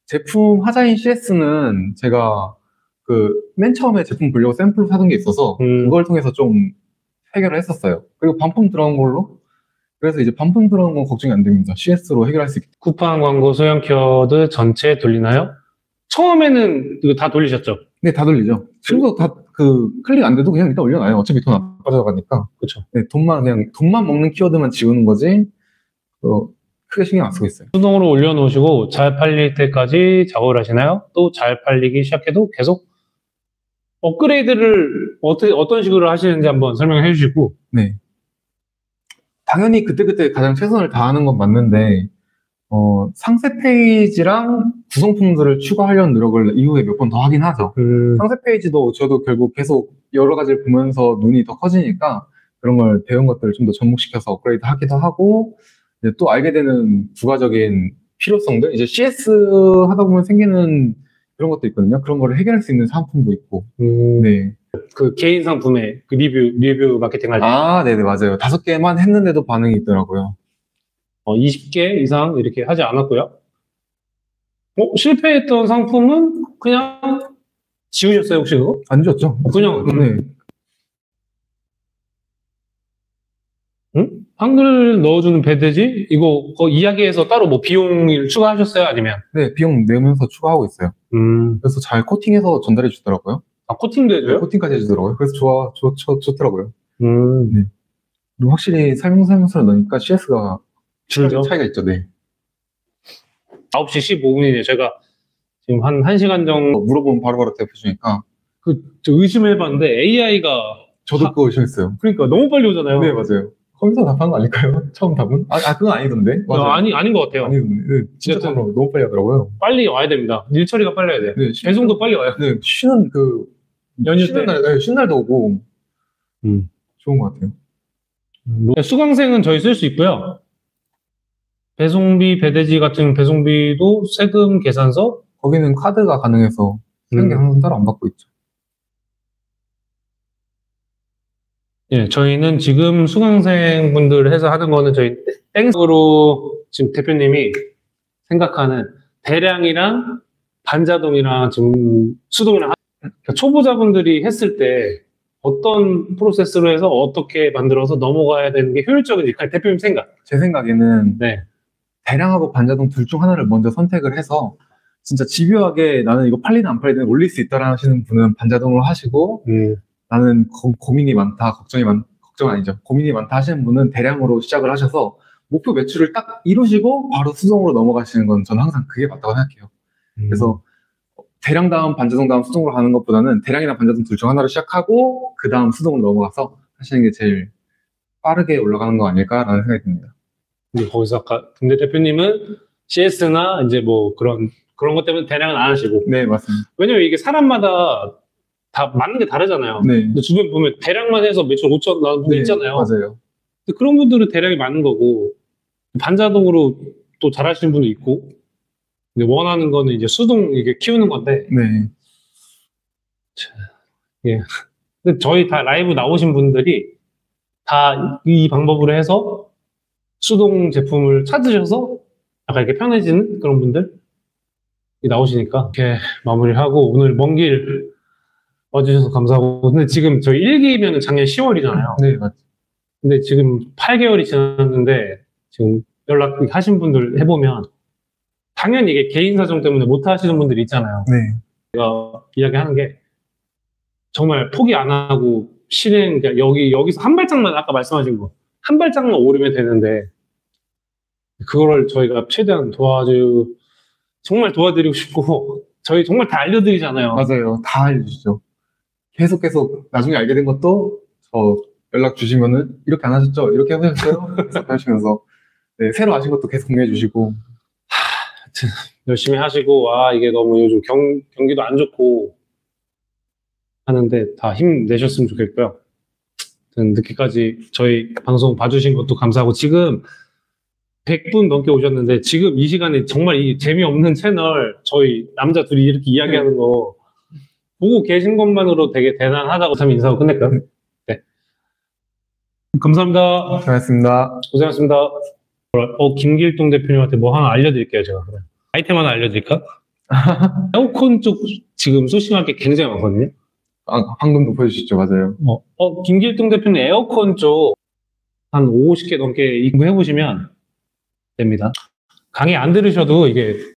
[SPEAKER 2] 제품 하자인 CS는 제가 그 맨 처음에 제품 보려고 샘플로 사둔 게 있어서 그걸 통해서 좀 해결을 했었어요. 그리고 반품 들어간 걸로, 그래서 이제 반품 들어간 건 걱정이 안 됩니다. CS로 해결할 수 있기
[SPEAKER 1] 쿠팡 광고 소형 키워드 전체 돌리나요? 처음에는 이거 다 돌리셨죠?
[SPEAKER 2] 네, 다 돌리죠. 지금도 다 클릭 안 돼도 그냥 일단 올려놔요. 어차피 돈 안 빠져가니까.
[SPEAKER 1] 그렇죠.
[SPEAKER 2] 네, 돈만 먹는 키워드만 지우는 거지, 크게 신경 안 쓰고 있어요.
[SPEAKER 1] 수동으로 올려놓으시고 잘 팔릴 때까지 작업을 하시나요? 또 잘 팔리기 시작해도 계속 업그레이드를 어떤 식으로 하시는지 한번 설명해 주시고.
[SPEAKER 2] 네. 당연히 그때그때 가장 최선을 다하는 건 맞는데, 상세 페이지랑 구성품들을 추가하려는 노력을 이후에 몇 번 더 하긴 하죠. 상세 페이지도 저도 결국 계속 여러 가지를 보면서 눈이 더 커지니까 그런 걸 배운 것들을 좀 더 접목시켜서 업그레이드 하기도 하고, 이제 또 알게 되는 부가적인 필요성들, 이제 CS 하다 보면 생기는 그런 것도 있거든요. 그런 거를 해결할 수 있는 상품도 있고. 네.
[SPEAKER 1] 그 개인 상품의 그 리뷰 마케팅 할 때.
[SPEAKER 2] 네네, 맞아요. 5개만 했는데도 반응이 있더라고요.
[SPEAKER 1] 20개 이상 이렇게 하지 않았고요. 실패했던 상품은 그냥 지우셨어요, 혹시 그거?
[SPEAKER 2] 안 지웠죠?
[SPEAKER 1] 그냥,
[SPEAKER 2] 네.
[SPEAKER 1] 응? 한글 넣어주는 배대지? 이거 이야기해서 따로 뭐 비용을 추가하셨어요? 아니면?
[SPEAKER 2] 네, 비용 내면서 추가하고 있어요. 그래서 잘 코팅해서 전달해 주더라고요.
[SPEAKER 1] 코팅도 해줘요?
[SPEAKER 2] 네, 코팅까지 해주더라고요. 그래서 좋더라고요.
[SPEAKER 1] 네.
[SPEAKER 2] 그리고 확실히 설명서를 넣으니까 CS가
[SPEAKER 1] 줄죠?
[SPEAKER 2] 차이가 있죠, 네.
[SPEAKER 1] 9시 15분이네요. 제가 지금 한 1시간 정도
[SPEAKER 2] 물어보면 바로바로 대답해주니까.
[SPEAKER 1] 저 의심해봤는데 AI가
[SPEAKER 2] 저도 그거 의심했어요.
[SPEAKER 1] 그러니까 너무 빨리 오잖아요.
[SPEAKER 2] 네, 맞아요. 컴퓨터 답한 거 아닐까요? 처음 답은? 그건 아니던데. 맞아요.
[SPEAKER 1] 아닌 것 같아요.
[SPEAKER 2] 아니던데. 네, 진짜 너무 빨리 하더라고요.
[SPEAKER 1] 빨리 와야 됩니다. 일 처리가 빨리 와야 돼.
[SPEAKER 2] 네,
[SPEAKER 1] 배송도 빨리 와요.
[SPEAKER 2] 네, 쉬는
[SPEAKER 1] 연휴
[SPEAKER 2] 쉬는 날, 네, 쉬는 날도 오고. 좋은 것 같아요.
[SPEAKER 1] 수강생은 저희 쓸 수 있고요. 배송비, 배대지 같은 배송비도 세금 계산서?
[SPEAKER 2] 거기는 카드가 가능해서 세금 계산서 따로 안 받고 있죠.
[SPEAKER 1] 예, 저희는 지금 수강생분들 해서 하는 거는 저희 땡으로 지금 대표님이 생각하는 대량이랑 반자동이랑 지금 수동이랑 그러니까 초보자분들이 했을 때 어떤 프로세스로 해서 어떻게 만들어서 넘어가야 되는 게 효율적인지 대표님 생각.
[SPEAKER 2] 제 생각에는
[SPEAKER 1] 네.
[SPEAKER 2] 대량하고 반자동 둘 중 하나를 먼저 선택을 해서 진짜 집요하게 나는 이거 팔리든 안 팔리든 올릴 수 있다라 하시는 분은 반자동으로 하시고 나는 고민이 많다, 걱정 아니죠. 고민이 많다 하시는 분은 대량으로 시작을 하셔서 목표 매출을 딱 이루시고 바로 수동으로 넘어가시는 건 저는 항상 그게 맞다고 생각해요. 그래서 대량 다음 반자동 다음 수동으로 가는 것보다는 대량이나 반자동 둘 중 하나로 시작하고 그 다음 수동으로 넘어가서 하시는 게 제일 빠르게 올라가는 거 아닐까라는 생각이 듭니다.
[SPEAKER 1] 근데 거기서 아까 근데 대표님은 CS나 이제 뭐 그런 것 때문에 대량은 안 하시고.
[SPEAKER 2] 네, 맞습니다.
[SPEAKER 1] 왜냐면 이게 사람마다 다 맞는 게 다르잖아요.
[SPEAKER 2] 네.
[SPEAKER 1] 근데 주변 보면 대량만 해서 매출 5천 나오는 분들 있잖아요.
[SPEAKER 2] 맞아요.
[SPEAKER 1] 근데 그런 분들은 대량이 맞는 거고 반자동으로 또 잘하시는 분도 있고. 근데 원하는 거는 이제 수동 이게 키우는 건데.
[SPEAKER 2] 네.
[SPEAKER 1] 예. 근데 저희 다 라이브 나오신 분들이 다 이 방법으로 해서 수동 제품을 찾으셔서 약간 이렇게 편해지는 그런 분들 나오시니까 이렇게 마무리하고 오늘 먼 길 와주셔서 감사하고. 근데 지금 저희 1기면 작년 10월이잖아요.
[SPEAKER 2] 네, 맞죠.
[SPEAKER 1] 근데 지금 8개월이 지났는데 지금 연락하신 분들 해보면 당연히 이게 개인 사정 때문에 못 하시는 분들이 있잖아요.
[SPEAKER 2] 네.
[SPEAKER 1] 제가 이야기하는 게 정말 포기 안 하고 실행, 그러니까 여기서 한 발짝만 아까 말씀하신 거 한 발짝만 오르면 되는데 그거를 저희가 최대한 정말 도와드리고 싶고 저희 정말 다 알려드리잖아요.
[SPEAKER 2] 맞아요. 다 알려주시죠. 계속 나중에 알게 된 것도 저 연락 주시면은 이렇게 안 하셨죠? 이렇게 해보셨어요? 계속 하시면서 네, 새로 아신 것도 계속 공유해 주시고
[SPEAKER 1] 열심히 하시고, 이게 너무 요즘 경기도 안 좋고 하는데 다 힘내셨으면 좋겠고요. 늦게까지 저희 방송 봐주신 것도 감사하고, 지금 100분 넘게 오셨는데, 지금 이 시간에 정말 이 재미없는 채널, 저희 남자 둘이 이렇게 이야기하는 거 보고 계신 것만으로 되게 대단하다고 참 인사하고 끝낼까요? 네. 감사합니다.
[SPEAKER 2] 고생하셨습니다.
[SPEAKER 1] 고생하셨습니다. 김길동 대표님한테 뭐 하나 알려드릴게요, 제가. 아이템 하나 알려드릴까? 에어컨 쪽 지금 소싱할 게 굉장히 많거든요.
[SPEAKER 2] 방금도 보여주셨죠? 맞아요.
[SPEAKER 1] 김길동 대표님 에어컨 쪽 한 50개 넘게 입고해보시면 됩니다. 강의 안 들으셔도 이게